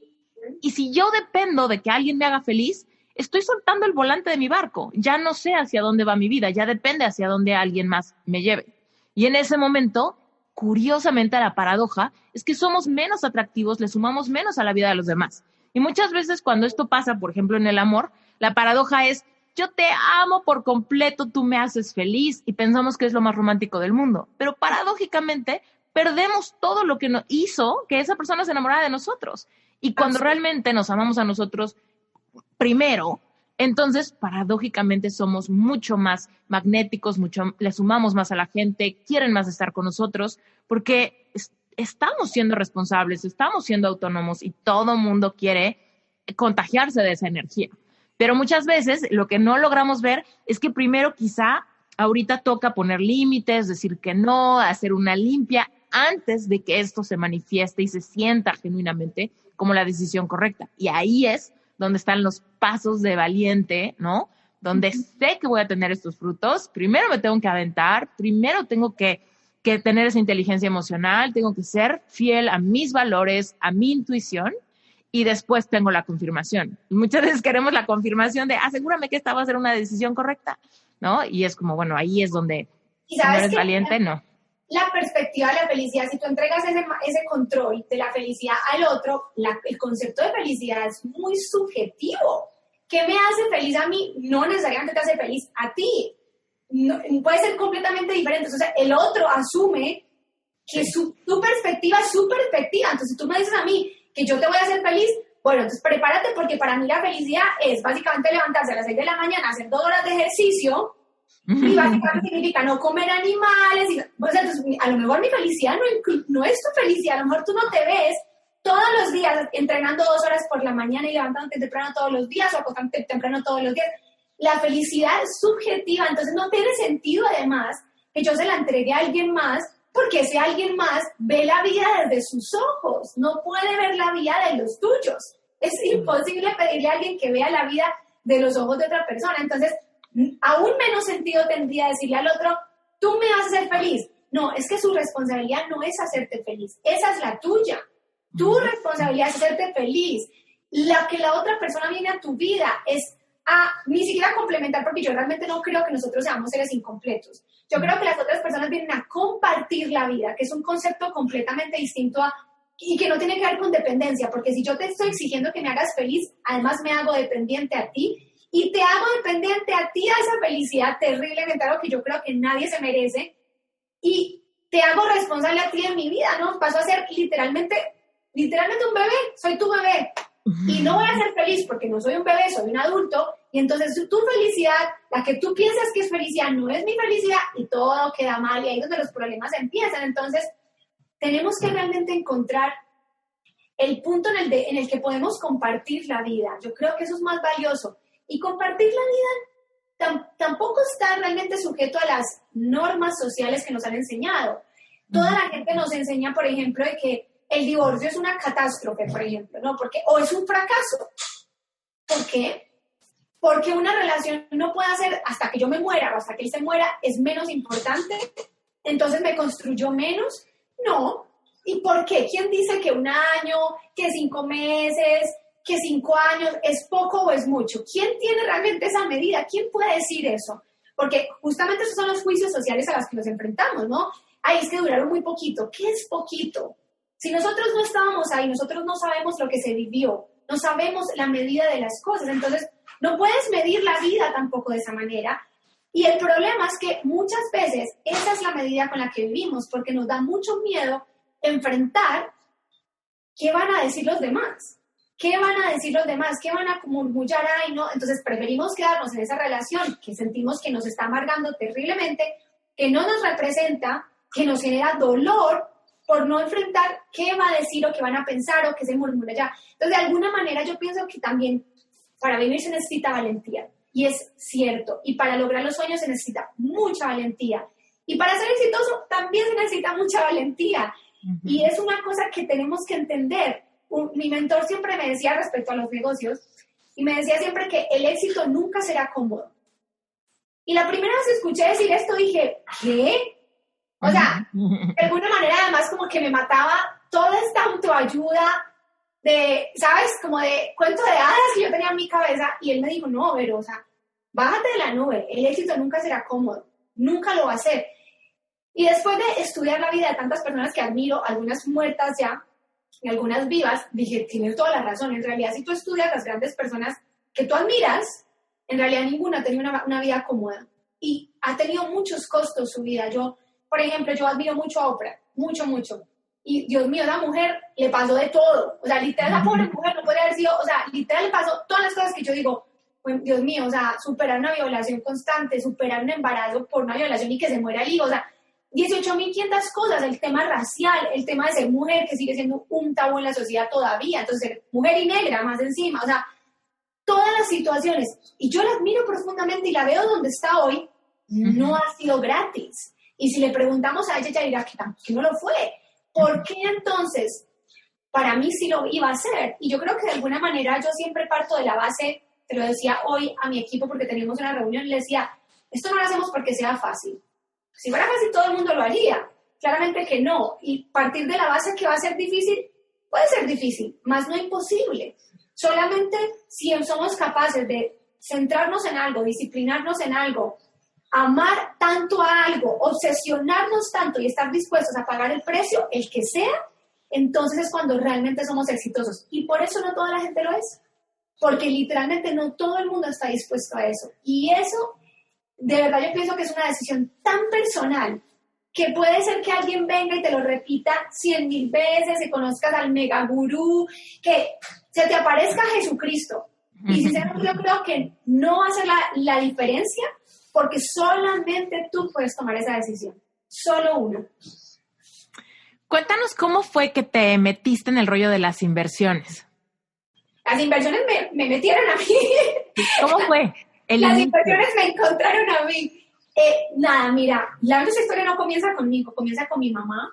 yo dependo de que alguien me haga feliz, estoy soltando el volante de mi barco. Ya no sé hacia dónde va mi vida, ya depende hacia dónde alguien más me lleve. Y en ese momento, curiosamente, la paradoja es que somos menos atractivos, le sumamos menos a la vida de los demás. Y muchas veces cuando esto pasa, por ejemplo, en el amor, la paradoja es, yo te amo por completo, tú me haces feliz, y pensamos que es lo más romántico del mundo. Pero paradójicamente, perdemos todo lo que nos hizo que esa persona se enamorara de nosotros. Y cuando realmente nos amamos a nosotros primero, entonces paradójicamente somos mucho más magnéticos, le sumamos más a la gente, quieren más estar con nosotros, porque estamos siendo responsables, estamos siendo autónomos y todo mundo quiere contagiarse de esa energía. Pero muchas veces lo que no logramos ver es que primero quizá ahorita toca poner límites, decir que no, hacer una limpia antes de que esto se manifieste y se sienta genuinamente como la decisión correcta. Y ahí es donde están los pasos de valiente, ¿no? Donde sé que voy a tener estos frutos. Primero me tengo que aventar, primero tengo que tener esa inteligencia emocional, tengo que ser fiel a mis valores, a mi intuición, y después tengo la confirmación. Y muchas veces queremos la confirmación de, asegúrame que esta va a ser una decisión correcta, ¿no? Y es como, bueno, ahí es donde si no eres valiente, no. La perspectiva de la felicidad, si tú entregas ese control de la felicidad al otro, el concepto de felicidad es muy subjetivo. ¿Qué me hace feliz a mí? No necesariamente te hace feliz a ti. No, puede ser completamente diferente. O sea, el otro asume que tu perspectiva es su perspectiva. Entonces, si tú me dices a mí que yo te voy a hacer feliz, Bueno, entonces prepárate porque para mí la felicidad es básicamente levantarse a las 6 de la mañana, hacer 2 horas de ejercicio y básicamente significa no comer animales. O sea, entonces, a lo mejor mi felicidad no es tu felicidad, a lo mejor tú no te ves todos los días entrenando 2 horas por la mañana y levantándote temprano todos los días o acostándote temprano todos los días. La felicidad es subjetiva, entonces no tiene sentido además que yo se la entregue a alguien más, porque ese alguien más ve la vida desde sus ojos, no puede ver la vida de los tuyos. Es imposible pedirle a alguien que vea la vida de los ojos de otra persona. Entonces, aún menos sentido tendría decirle al otro, tú me vas a hacer feliz. No, es que su responsabilidad no es hacerte feliz, esa es la tuya. Tu responsabilidad es hacerte feliz. La que la otra persona viene a tu vida es a ni siquiera complementar, porque yo realmente no creo que nosotros seamos seres incompletos. Yo creo que las otras personas vienen a compartir la vida, que es un concepto completamente distinto y que no tiene que ver con dependencia, porque si yo te estoy exigiendo que me hagas feliz, además me hago dependiente a ti, y te hago dependiente a ti a esa felicidad terriblemente, algo que yo creo que nadie se merece, y te hago responsable a ti de mi vida, ¿no? Paso a ser literalmente un bebé, soy tu bebé. Y no voy a ser feliz porque no soy un bebé, soy un adulto, y entonces tu felicidad, la que tú piensas que es felicidad, no es mi felicidad, y todo queda mal, y ahí es donde los problemas empiezan. Entonces, tenemos que realmente encontrar el punto en el que podemos compartir la vida. Yo creo que eso es más valioso. Y compartir la vida tampoco está realmente sujeto a las normas sociales que nos han enseñado. Toda la gente nos enseña, por ejemplo, de que el divorcio es una catástrofe, por ejemplo, ¿no? O es un fracaso. ¿Por qué? Porque una relación no puede ser hasta que yo me muera o hasta que él se muera es menos importante, entonces me construyó menos. No. ¿Y por qué? ¿Quién dice que 1 año, que 5 meses, que 5 años es poco o es mucho? ¿Quién tiene realmente esa medida? ¿Quién puede decir eso? Porque justamente esos son los juicios sociales a los que nos enfrentamos, ¿no? Ay, es que duraron muy poquito. ¿Qué es poquito? Si nosotros no estábamos ahí, nosotros no sabemos lo que se vivió, no sabemos la medida de las cosas, entonces no puedes medir la vida tampoco de esa manera. Y el problema es que muchas veces esa es la medida con la que vivimos, porque nos da mucho miedo enfrentar qué van a decir los demás. ¿Qué van a decir los demás? ¿Qué van a murmullar? Ay, no. Entonces preferimos quedarnos en esa relación que sentimos que nos está amargando terriblemente, que no nos representa, que nos genera dolor, por no enfrentar qué va a decir o qué van a pensar o qué se murmura ya. Entonces, de alguna manera, yo pienso que también para vivir se necesita valentía. Y es cierto. Y para lograr los sueños se necesita mucha valentía. Y para ser exitoso también se necesita mucha valentía. Y es una cosa que tenemos que entender. Mi mentor siempre me decía respecto a los negocios, y me decía siempre que el éxito nunca será cómodo. Y la primera vez que escuché decir esto, dije, ¿qué? O sea, de alguna manera además como que me mataba toda esta autoayuda de, ¿sabes? Como de cuento de hadas que yo tenía en mi cabeza. Y él me dijo, no, pero, o sea, bájate de la nube. El éxito nunca será cómodo. Nunca lo va a ser. Y después de estudiar la vida de tantas personas que admiro, algunas muertas ya y algunas vivas, dije, tienes toda la razón. En realidad, si tú estudias las grandes personas que tú admiras, en realidad ninguna ha tenido una vida cómoda. Y ha tenido muchos costos su vida. Por ejemplo, yo admiro mucho a Oprah, mucho, mucho. Y Dios mío, esa mujer le pasó de todo. O sea, literal, esa pobre mujer no podría haber sido, o sea, literal le pasó todas las cosas que yo digo, pues, Dios mío, o sea, superar una violación constante, superar un embarazo por una violación y que se muera el hijo, o sea, 18.500 cosas, el tema racial, el tema de ser mujer, que sigue siendo un tabú en la sociedad todavía, entonces ser mujer y negra más encima, o sea, todas las situaciones. Y yo la admiro profundamente y la veo donde está hoy, no ha sido gratis. Y si le preguntamos a ella, ella dirá que no lo fue. ¿Por qué entonces? Para mí sí lo iba a hacer. Y yo creo que de alguna manera yo siempre parto de la base, te lo decía hoy a mi equipo porque teníamos una reunión y le decía, esto no lo hacemos porque sea fácil. Si fuera fácil todo el mundo lo haría. Claramente que no. Y partir de la base que va a ser difícil, puede ser difícil, más no imposible. Solamente si somos capaces de centrarnos en algo, disciplinarnos en algo, amar tanto a algo, obsesionarnos tanto y estar dispuestos a pagar el precio, el que sea, entonces es cuando realmente somos exitosos. Y por eso no toda la gente lo es. Porque literalmente no todo el mundo está dispuesto a eso. Y eso, de verdad yo pienso que es una decisión tan personal que puede ser que alguien venga y te lo repita 100,000 veces, que conozcas al mega gurú, que se te aparezca Jesucristo. Y sinceramente yo creo que no va a ser la diferencia, porque solamente tú puedes tomar esa decisión. Solo uno. Cuéntanos cómo fue que te metiste en el rollo de las inversiones. Las inversiones me metieron a mí. ¿Cómo fue? Las inversiones me encontraron a mí. Nada, mira, la historia no comienza conmigo, comienza con mi mamá.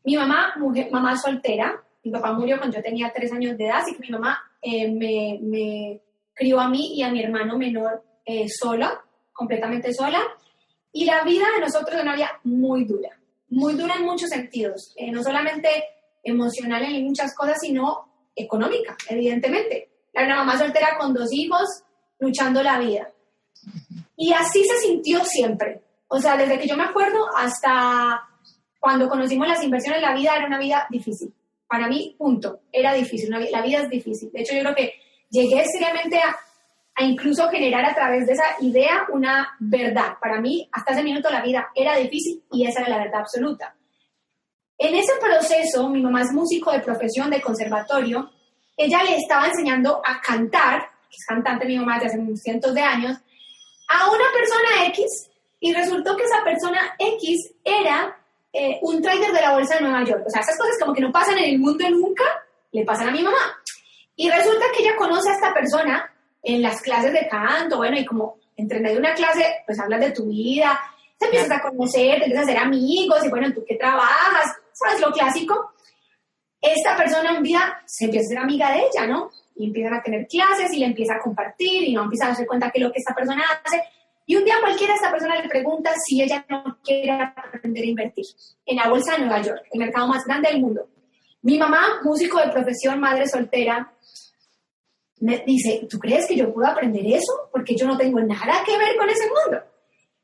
Mi mamá, mamá soltera, mi papá murió cuando yo tenía 3 años de edad, así que mi mamá me crió a mí y a mi hermano menor sola, completamente sola. Y la vida de nosotros es una vida muy dura en muchos sentidos, no solamente emocional en muchas cosas, sino económica, evidentemente. Era una mamá soltera con 2 hijos, luchando la vida. Y así se sintió siempre. O sea, desde que yo me acuerdo hasta cuando conocimos las inversiones, la vida era una vida difícil. Para mí, punto, era difícil. La vida es difícil. De hecho, yo creo que llegué seriamente a incluso generar a través de esa idea una verdad. Para mí, hasta ese minuto, la vida era difícil y esa era la verdad absoluta. En ese proceso, mi mamá es músico de profesión, de conservatorio. Ella le estaba enseñando a cantar, que es cantante mi mamá desde hace cientos de años, a una persona X, y resultó que esa persona X era un trader de la bolsa de Nueva York. O sea, esas cosas como que no pasan en el mundo nunca, le pasan a mi mamá. Y resulta que ella conoce a esta persona en las clases de canto, bueno, y como entre medio de una clase, pues hablas de tu vida, te empiezas a conocer, te empiezas a hacer amigos, y bueno, ¿tú qué trabajas? ¿Sabes lo clásico? Esta persona un día se empieza a ser amiga de ella, ¿no? Y empiezan a tener clases y le empieza a compartir y no empieza a darse cuenta que lo que esta persona hace. Y un día cualquiera esta persona le pregunta si ella no quiere aprender a invertir en la bolsa de Nueva York, el mercado más grande del mundo. Mi mamá, músico de profesión, madre soltera, me dice, ¿tú crees que yo puedo aprender eso? Porque yo no tengo nada que ver con ese mundo.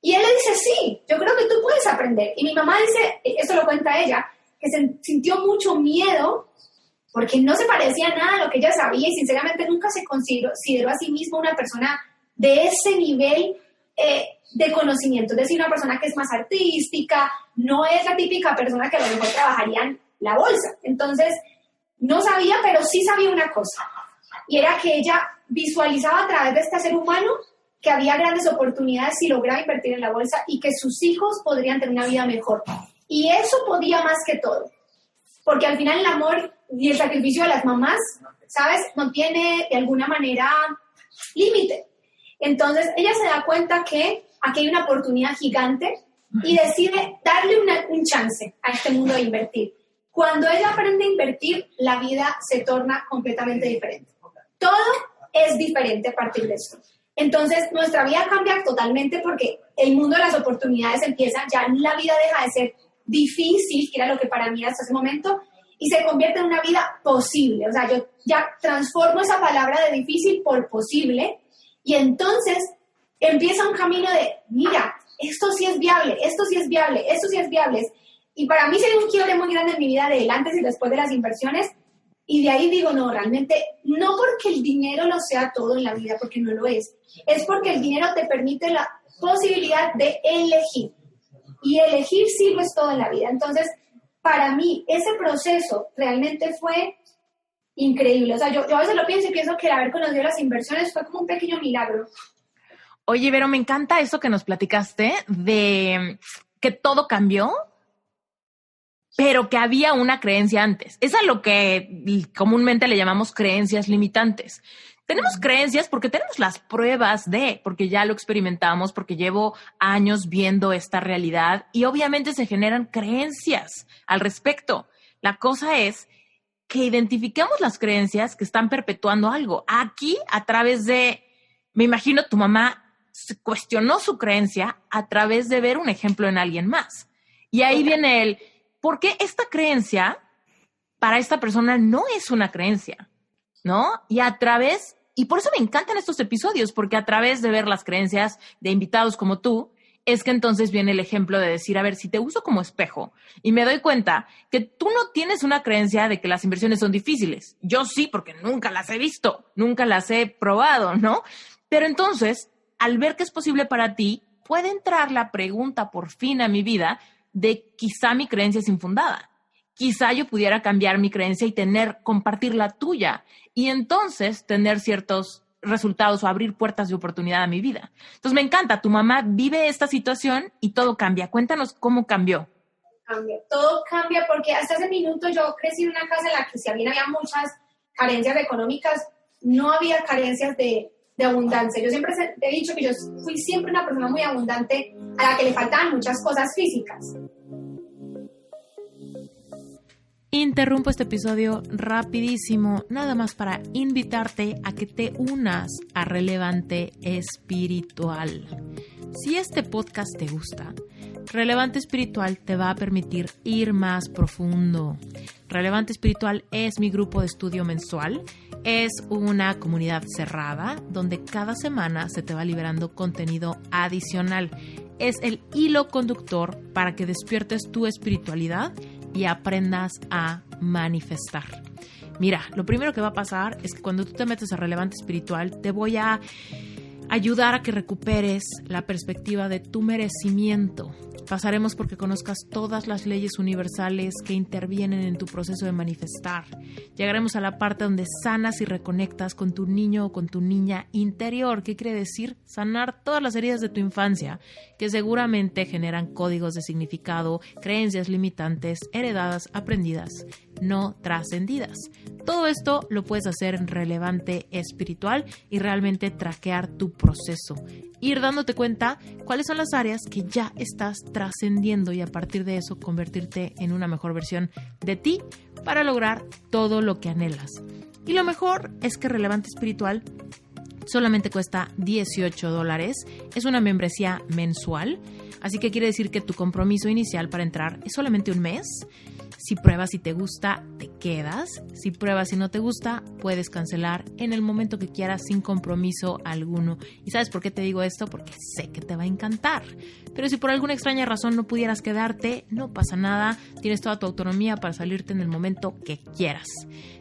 Y él le dice, sí, yo creo que tú puedes aprender. Y mi mamá dice, eso lo cuenta ella, que sintió mucho miedo porque no se parecía nada a lo que ella sabía y sinceramente nunca se consideró a sí misma una persona de ese nivel de conocimiento. Es decir, una persona que es más artística, no es la típica persona que a lo mejor trabajaría en la bolsa. Entonces, no sabía, pero sí sabía una cosa. Y era que ella visualizaba a través de este ser humano que había grandes oportunidades si lograba invertir en la bolsa y que sus hijos podrían tener una vida mejor. Y eso podía más que todo. Porque al final el amor y el sacrificio de las mamás, ¿sabes? No tiene de alguna manera límite. Entonces ella se da cuenta que aquí hay una oportunidad gigante y decide darle un chance a este mundo de invertir. Cuando ella aprende a invertir, la vida se torna completamente diferente. Todo es diferente a partir de esto. Entonces nuestra vida cambia totalmente porque el mundo de las oportunidades empieza, ya la vida deja de ser difícil, que era lo que para mí era hasta ese momento, y se convierte en una vida posible. O sea, yo ya transformo esa palabra de difícil por posible, y entonces empieza un camino de, mira, esto sí es viable, esto sí es viable, esto sí es viable. Y para mí sería un quiebre muy grande en mi vida del antes y después de las inversiones, y de ahí digo, no, realmente, no porque el dinero lo sea todo en la vida, porque no lo es porque el dinero te permite la posibilidad de elegir. Y elegir sí lo es todo en la vida. Entonces, para mí, ese proceso realmente fue increíble. O sea, yo a veces lo pienso y pienso que el haber conocido las inversiones fue como un pequeño milagro. Oye, Vero, me encanta eso que nos platicaste de que todo cambió, pero que había una creencia antes. Es a lo que comúnmente le llamamos creencias limitantes. Tenemos creencias porque tenemos las pruebas porque ya lo experimentamos, porque llevo años viendo esta realidad y obviamente se generan creencias al respecto. La cosa es que identifiquemos las creencias que están perpetuando algo. Aquí, a través de, me imagino tu mamá cuestionó su creencia a través de ver un ejemplo en alguien más. Y ahí viene el, ¿por qué esta creencia para esta persona no es una creencia? ¿No? Y por eso me encantan estos episodios, porque a través de ver las creencias de invitados como tú, es que entonces viene el ejemplo de decir, a ver, si te uso como espejo y me doy cuenta que tú no tienes una creencia de que las inversiones son difíciles. Yo sí, porque nunca las he visto, nunca las he probado, ¿no? Pero entonces, al ver que es posible para ti, puede entrar la pregunta por fin a mi vida de quizá mi creencia es infundada. Quizá yo pudiera cambiar mi creencia y compartir la tuya y entonces tener ciertos resultados o abrir puertas de oportunidad a mi vida. Entonces me encanta, tu mamá vive esta situación y todo cambia. Cuéntanos cómo cambió. Todo cambia porque hasta ese minuto yo crecí en una casa en la que si bien había muchas carencias económicas, no había carencias de abundancia. Yo siempre he dicho que yo fui siempre una persona muy abundante a la que le faltaban muchas cosas físicas. Interrumpo este episodio rapidísimo, nada más para invitarte a que te unas a Relevante Espiritual. Si este podcast te gusta, Relevante Espiritual te va a permitir ir más profundo. Relevante Espiritual es mi grupo de estudio mensual. Es una comunidad cerrada donde cada semana se te va liberando contenido adicional. Es el hilo conductor para que despiertes tu espiritualidad y aprendas a manifestar. Mira, lo primero que va a pasar es que cuando tú te metes a Relevante Espiritual, te voy a ayudar a que recuperes la perspectiva de tu merecimiento. Pasaremos porque conozcas todas las leyes universales que intervienen en tu proceso de manifestar. Llegaremos a la parte donde sanas y reconectas con tu niño o con tu niña interior. ¿Qué quiere decir? Sanar todas las heridas de tu infancia que seguramente generan códigos de significado, creencias limitantes, heredadas, aprendidas, no trascendidas. Todo esto lo puedes hacer en Relevante Espiritual y realmente traquear tu proceso. Ir dándote cuenta cuáles son las áreas que ya estás trascendiendo y a partir de eso convertirte en una mejor versión de ti para lograr todo lo que anhelas. Y lo mejor es que Relevante Espiritual solamente cuesta $18. Es una membresía mensual, así que quiere decir que tu compromiso inicial para entrar es solamente un mes. Si pruebas y te gusta, te quedas. Si pruebas y no te gusta, puedes cancelar en el momento que quieras sin compromiso alguno. ¿Y sabes por qué te digo esto? Porque sé que te va a encantar. Pero si por alguna extraña razón no pudieras quedarte, no pasa nada. Tienes toda tu autonomía para salirte en el momento que quieras.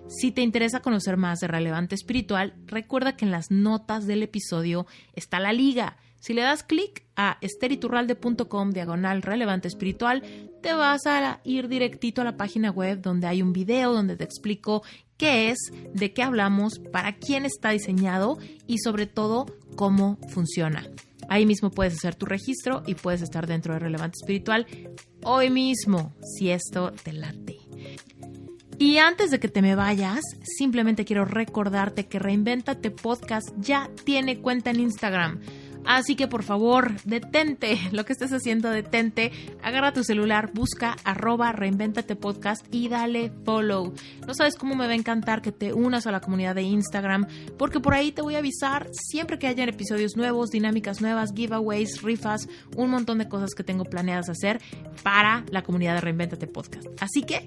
Si te interesa conocer más de Relevante Espiritual, recuerda que en las notas del episodio está la liga. Si le das clic a esteriturralde.com/relevante espiritual, te vas a ir directito a la página web donde hay un video donde te explico qué es, de qué hablamos, para quién está diseñado y sobre todo cómo funciona. Ahí mismo puedes hacer tu registro y puedes estar dentro de Relevante Espiritual hoy mismo, si esto te late. Y antes de que te me vayas, simplemente quiero recordarte que Reinvéntate Podcast ya tiene cuenta en Instagram. Así que por favor, detente, lo que estés haciendo, detente, agarra tu celular, busca @reinventatepodcast y dale follow. No sabes cómo me va a encantar que te unas a la comunidad de Instagram, porque por ahí te voy a avisar siempre que hayan episodios nuevos, dinámicas nuevas, giveaways, rifas, un montón de cosas que tengo planeadas hacer para la comunidad de Reinvéntate Podcast. Así que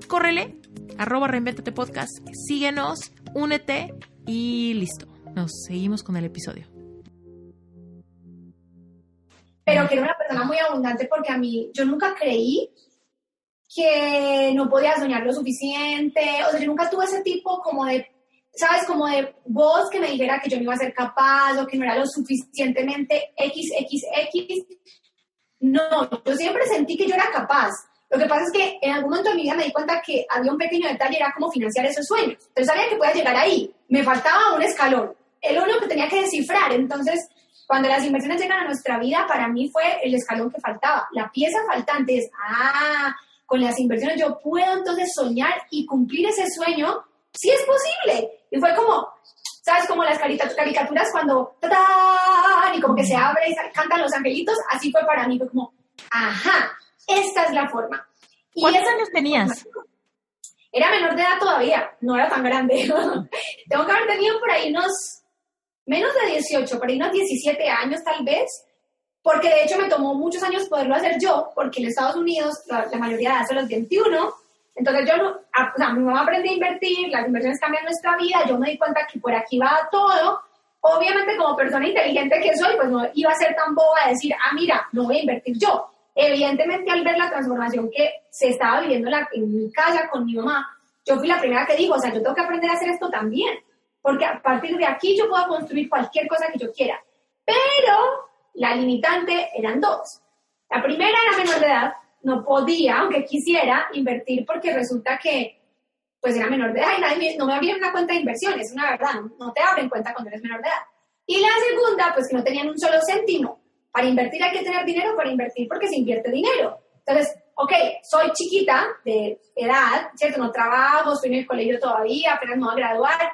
córrele, @reinventatepodcast, síguenos, únete y listo. Nos seguimos con el episodio. Pero que era una persona muy abundante porque yo nunca creí que no podía soñar lo suficiente. O sea, yo nunca tuve ese tipo como de, ¿sabes? Como de voz que me dijera que yo no iba a ser capaz o que no era lo suficientemente XXX. No, yo siempre sentí que yo era capaz. Lo que pasa es que en algún momento de mi vida me di cuenta que había un pequeño detalle, era cómo financiar esos sueños. Entonces sabía que podía llegar ahí. Me faltaba un escalón. El uno que tenía que descifrar. Entonces, cuando las inversiones llegan a nuestra vida, para mí fue el escalón que faltaba. La pieza faltante es, con las inversiones yo puedo entonces soñar y cumplir ese sueño. Sí es posible. Y fue como, ¿sabes? Como las caricaturas cuando, ¡tadán! Y como que se abre y cantan los angelitos. Así fue para mí. Fue como, esta es la forma. Y ¿cuántos años tenías? Era menor de edad todavía. No era tan grande. Tengo que haber tenido por ahí menos de 18, por ahí unos 17 años tal vez, porque de hecho me tomó muchos años poderlo hacer yo, porque en Estados Unidos la mayoría de edad es a los 21, entonces mi mamá aprendió a invertir, las inversiones cambian nuestra vida, yo me di cuenta que por aquí va todo. Obviamente como persona inteligente que soy, pues no iba a ser tan boba de decir, mira, no voy a invertir yo. Evidentemente al ver la transformación que se estaba viviendo en mi casa con mi mamá, yo fui la primera que dijo, o sea, yo tengo que aprender a hacer esto también. Porque a partir de aquí yo puedo construir cualquier cosa que yo quiera. Pero la limitante eran dos. La primera era menor de edad no podía, aunque quisiera, invertir porque resulta que pues era menor de edad y no me abrían una cuenta de inversión, es una verdad, no te abren cuenta cuando eres menor de edad. Y la segunda, pues que no tenían un solo céntimo. Para invertir hay que tener dinero, para invertir porque se invierte dinero. Entonces, ok, soy chiquita de edad, ¿cierto? No trabajo, estoy en el colegio todavía, apenas me voy a graduar.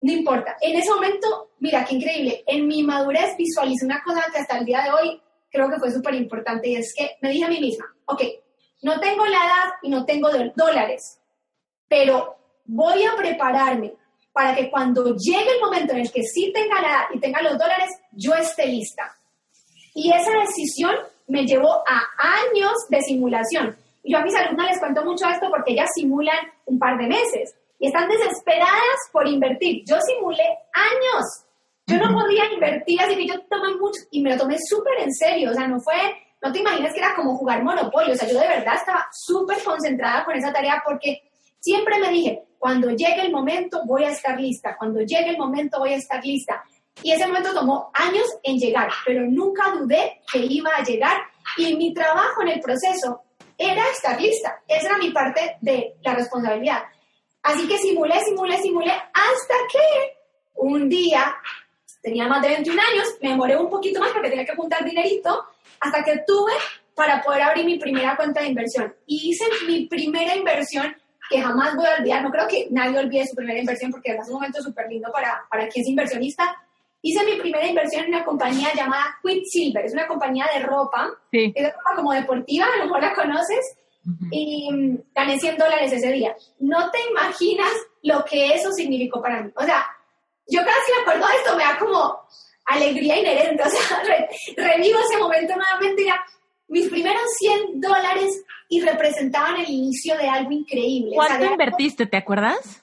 No importa. En ese momento, mira, qué increíble. En mi madurez visualicé una cosa que hasta el día de hoy creo que fue súper importante y es que me dije a mí misma, ok, no tengo la edad y no tengo dólares, pero voy a prepararme para que cuando llegue el momento en el que sí tenga la edad y tenga los dólares, yo esté lista. Y esa decisión me llevó a años de simulación. Y yo a mis alumnas les cuento mucho esto porque ellas simulan un par de meses y están desesperadas por invertir. Yo simulé años. Yo no podía invertir, así que yo tomé mucho y me lo tomé súper en serio. O sea, no te imaginas que era como jugar Monopoly. O sea, yo de verdad estaba súper concentrada con esa tarea porque siempre me dije, cuando llegue el momento voy a estar lista. Cuando llegue el momento voy a estar lista. Y ese momento tomó años en llegar, pero nunca dudé que iba a llegar. Y mi trabajo en el proceso era estar lista. Esa era mi parte de la responsabilidad. Así que simulé hasta que un día, tenía más de 21 años, me demoré un poquito más porque tenía que juntar dinerito, hasta que tuve para poder abrir mi primera cuenta de inversión. Y hice mi primera inversión que jamás voy a olvidar. No creo que nadie olvide su primera inversión porque es un momento súper lindo para quien es inversionista. Hice mi primera inversión en una compañía llamada Quicksilver. Es una compañía de ropa. Sí. Es de ropa como deportiva, a lo mejor la conoces. Uh-huh. Y gané $100 ese día. No te imaginas lo que eso significó para mí. O sea, yo cada vez que me acuerdo de esto me da como alegría inherente. O sea, revivo ese momento nuevamente. Era mis primeros $100 y representaban el inicio de algo increíble. ¿Cuánto invertiste? ¿Te acuerdas?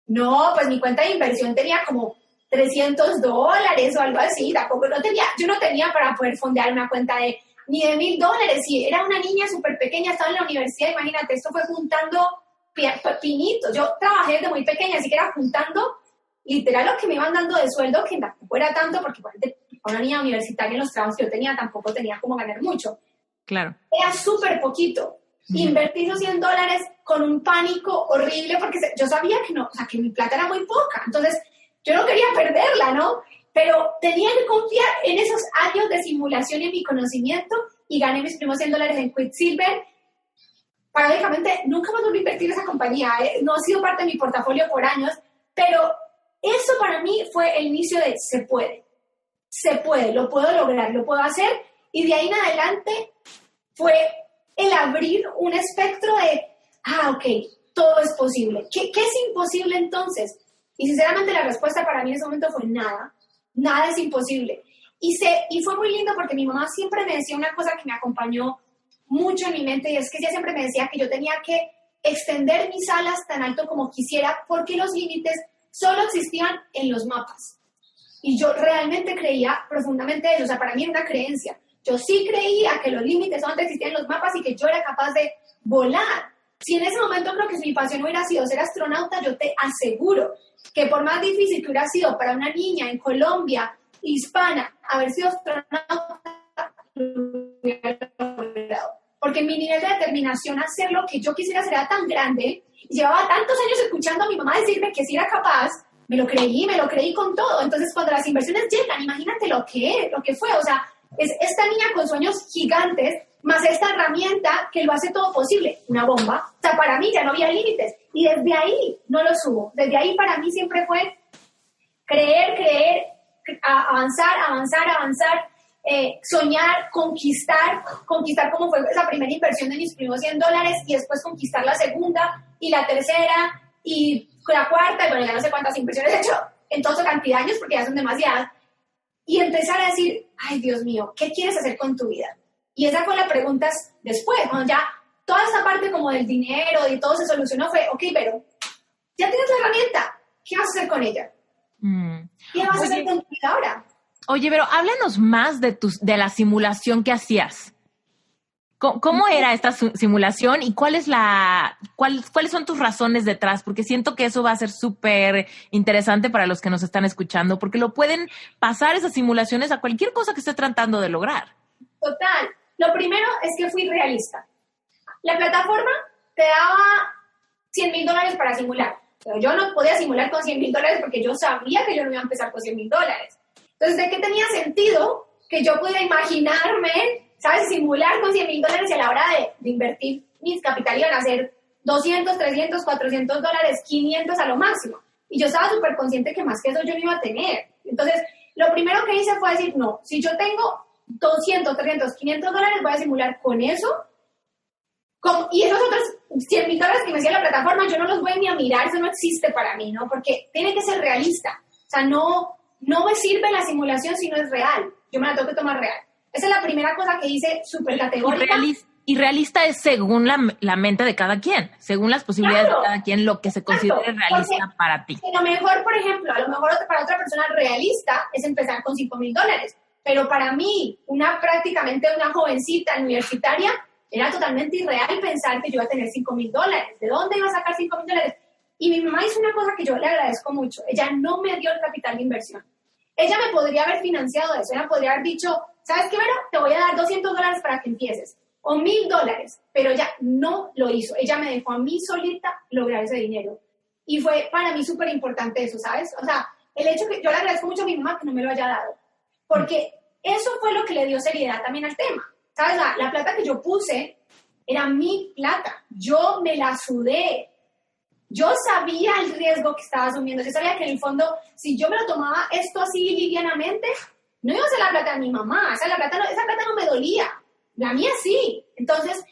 No, pues mi cuenta de inversión tenía como $300 o algo así. Yo no tenía para poder fondear una cuenta ni de $1,000. Y era una niña súper pequeña, estaba en la universidad, imagínate, esto fue juntando pinitos. Yo trabajé desde muy pequeña, así que era juntando literal lo que me iban dando de sueldo, que tampoco era tanto, porque una niña universitaria en los trabajos que yo tenía, tampoco tenía como ganar mucho. Claro. Era súper poquito. Invertí esos $100 con un pánico horrible, porque yo sabía que mi plata era muy poca. Entonces, yo no quería perderla, ¿no? Pero tenía que confiar en esos años de simulación y en mi conocimiento y gané mis primeros $100 en Quicksilver. Paradójicamente, nunca me volví a invertir en esa compañía. No ha sido parte de mi portafolio por años, pero eso para mí fue el inicio de se puede, lo puedo lograr, lo puedo hacer. Y de ahí en adelante fue el abrir un espectro de, ok, todo es posible. ¿Qué es imposible entonces? Y sinceramente la respuesta para mí en ese momento fue nada es imposible. Y fue muy lindo porque mi mamá siempre me decía una cosa que me acompañó mucho en mi mente, y es que ella siempre me decía que yo tenía que extender mis alas tan alto como quisiera porque los límites solo existían en los mapas. Y yo realmente creía profundamente eso, o sea, para mí era una creencia. Yo sí creía que los límites solamente existían en los mapas y que yo era capaz de volar. Si en ese momento creo que si mi pasión hubiera sido ser astronauta, yo te aseguro que por más difícil que hubiera sido para una niña en Colombia, hispana, haber sido astronauta, lo hubiera logrado. Porque mi nivel de determinación a hacer lo que yo quisiera hacer era tan grande, y llevaba tantos años escuchando a mi mamá decirme que sí era capaz, me lo creí con todo. Entonces, cuando las inversiones llegan, imagínate lo que fue, o sea, es esta niña con sueños gigantes, más esta herramienta que lo hace todo posible, una bomba. O sea, para mí ya no había límites. Y desde ahí no lo subo. Desde ahí para mí siempre fue creer, avanzar, soñar, conquistar como fue esa primera inversión de mis primeros $100 y después conquistar la segunda y la tercera y la cuarta, y bueno, ya no sé cuántas inversiones he hecho en toda esa cantidad de años porque ya son demasiadas. Y empezar a decir, ay Dios mío, ¿qué quieres hacer con tu vida? Y esa fue la pregunta después, cuando ya toda esa parte como del dinero y todo se solucionó, fue, ok, pero ya tienes la herramienta, ¿qué vas a hacer con ella? ¿Qué vas a hacer con tu vida ahora? Oye, pero háblanos más de la simulación que hacías. ¿Cómo era esta simulación y cuáles son tus razones detrás? Porque siento que eso va a ser súper interesante para los que nos están escuchando, porque lo pueden pasar esas simulaciones a cualquier cosa que estés tratando de lograr. Total. Lo primero es que fui realista. La plataforma te daba $100,000 para simular, pero yo no podía simular con $100,000 porque yo sabía que yo no iba a empezar con $100,000. Entonces, ¿de qué tenía sentido que yo pudiera imaginarme, ¿sabes? Simular con $100,000 y a la hora de invertir mis capital iban a ser $200, $300, $400, $500 a lo máximo. Y yo estaba súper consciente que más que eso yo no iba a tener. Entonces, lo primero que hice fue decir, no, si yo tengo $200, $300, $500, voy a simular con eso. Y esos otros $100,000 que me decía la plataforma, yo no los voy ni a mirar, eso no existe para mí, ¿no? Porque tiene que ser realista. O sea, no me sirve la simulación si no es real. Yo me la tengo que tomar real. Esa es la primera cosa que hice súper categórica. Y realista es según la mente de cada quien, según las posibilidades de cada quien, lo que se considere realista para ti. A lo mejor, por ejemplo, para otra persona realista es empezar con $5,000. Pero para mí, prácticamente una jovencita universitaria, era totalmente irreal pensar que yo iba a tener $5,000. ¿De dónde iba a sacar $5,000? Y mi mamá hizo una cosa que yo le agradezco mucho. Ella no me dio el capital de inversión. Ella me podría haber financiado eso. Ella podría haber dicho, ¿sabes qué, Vero? Te voy a dar $200 para que empieces. O $1,000. Pero ella no lo hizo. Ella me dejó a mí solita lograr ese dinero. Y fue para mí súper importante eso, ¿sabes? O sea, el hecho que yo le agradezco mucho a mi mamá que no me lo haya dado. Porque eso fue lo que le dio seriedad también al tema. ¿Sabes? La plata que yo puse era mi plata. Yo me la sudé. Yo sabía el riesgo que estaba asumiendo. Yo sabía que en el fondo, si yo me lo tomaba esto así livianamente, no iba a ser la plata de mi mamá. O sea, esa plata no me dolía. La mía sí. Entonces,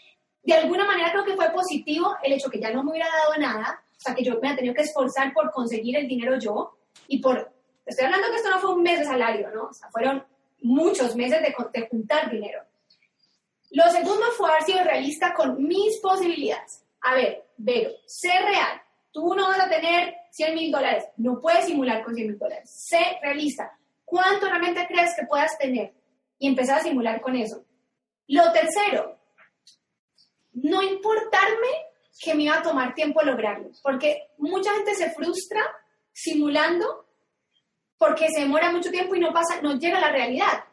de alguna manera creo que fue positivo el hecho que ya no me hubiera dado nada. O sea, que yo me había tenido que esforzar por conseguir el dinero yo. Estoy hablando que esto no fue un mes de salario, ¿no? O sea, fueron muchos meses de juntar dinero. Lo segundo fue haber sido realista con mis posibilidades. A ver, Vero, sé real. Tú no vas a tener $100,000. No puedes simular con $100,000. Sé realista. ¿Cuánto realmente crees que puedas tener? Y empezar a simular con eso. Lo tercero, no importarme que me iba a tomar tiempo lograrlo. Porque mucha gente se frustra simulando porque se demora mucho tiempo y no llega a la realidad.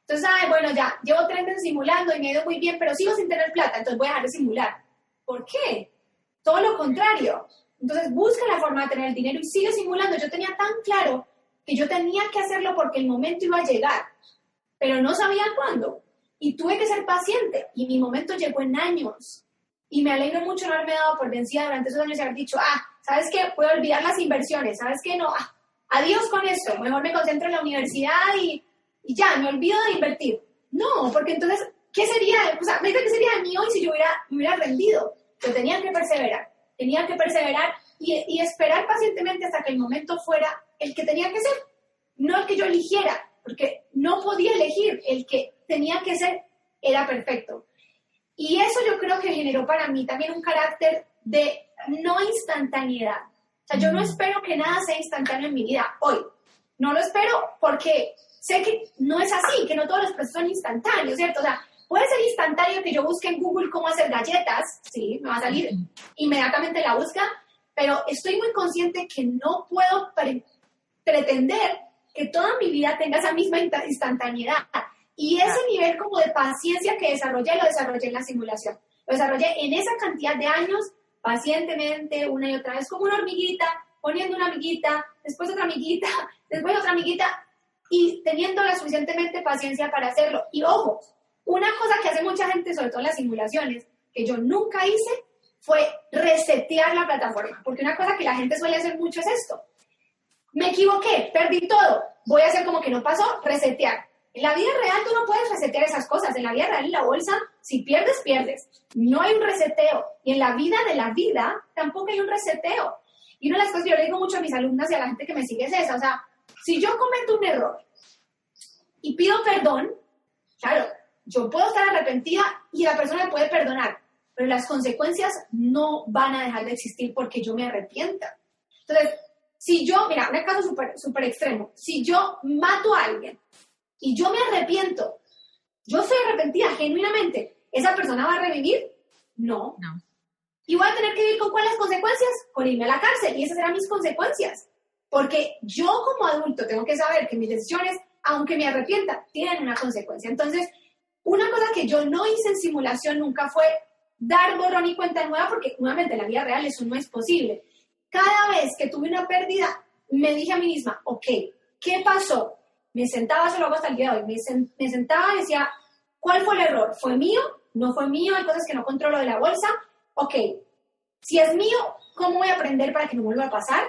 Entonces, bueno, ya, llevo 3 meses simulando y me ha ido muy bien, pero sigo sin tener plata, entonces voy a dejar de simular. ¿Por qué? Todo lo contrario. Entonces, busca la forma de tener el dinero y sigue simulando. Yo tenía tan claro que yo tenía que hacerlo porque el momento iba a llegar, pero no sabía cuándo. Y tuve que ser paciente, y mi momento llegó en años. Y me alegro mucho no haberme dado por vencida durante esos años y haber dicho, ¿sabes qué? Puedo olvidar las inversiones, ¿sabes qué? No, adiós con esto, mejor me concentro en la universidad y ya, me olvido de invertir. No, porque entonces, ¿qué sería? O sea, ¿qué sería de mí hoy si yo me hubiera rendido? Yo tenía que perseverar y esperar pacientemente hasta que el momento fuera el que tenía que ser, no el que yo eligiera, porque no podía elegir, el que tenía que ser era perfecto. Y eso yo creo que generó para mí también un carácter de no instantaneidad. O sea, yo no espero que nada sea instantáneo en mi vida hoy. No lo espero porque sé que no es así, que no todos los procesos son instantáneos, ¿cierto? O sea, puede ser instantáneo que yo busque en Google cómo hacer galletas, sí, me va a salir inmediatamente la búsqueda, pero estoy muy consciente que no puedo pretender que toda mi vida tenga esa misma instantaneidad. Y ese nivel como de paciencia que lo desarrollé en la simulación. Lo desarrollé en esa cantidad de años, pacientemente, una y otra vez, como una hormiguita, poniendo una amiguita, después otra amiguita, después otra amiguita, y teniendo la suficientemente paciencia para hacerlo. Y ojo, una cosa que hace mucha gente, sobre todo en las simulaciones, que yo nunca hice, fue resetear la plataforma. Porque una cosa que la gente suele hacer mucho es esto. Me equivoqué, perdí todo, voy a hacer como que no pasó, resetear. En la vida real tú no puedes resetear esas cosas. En la vida real, en la bolsa, si pierdes, pierdes. No hay un reseteo. Y en la vida de la vida tampoco hay un reseteo. Y una de las cosas que yo le digo mucho a mis alumnas y a la gente que me sigue es esa. O sea, si yo cometo un error y pido perdón, claro, yo puedo estar arrepentida y la persona me puede perdonar, pero las consecuencias no van a dejar de existir porque yo me arrepienta. Entonces, si yo, mira, un caso súper extremo, si yo mato a alguien y yo me arrepiento, yo soy arrepentida genuinamente, ¿esa persona va a revivir? No. ¿Y voy a tener que vivir con cuáles consecuencias? Con irme a la cárcel, y esas serán mis consecuencias. Porque yo como adulto tengo que saber que mis decisiones, aunque me arrepienta, tienen una consecuencia. Entonces, una cosa que yo no hice en simulación nunca fue dar borrón y cuenta nueva, porque nuevamente en la vida real eso no es posible. Cada vez que tuve una pérdida, me dije a mí misma, ok, ¿qué pasó? Me sentaba, se lo hago hasta el día de hoy, me sentaba y decía, ¿cuál fue el error? ¿Fue mío? ¿No fue mío? ¿Hay cosas que no controlo de la bolsa? Ok, si es mío, ¿cómo voy a aprender para que no vuelva a pasar?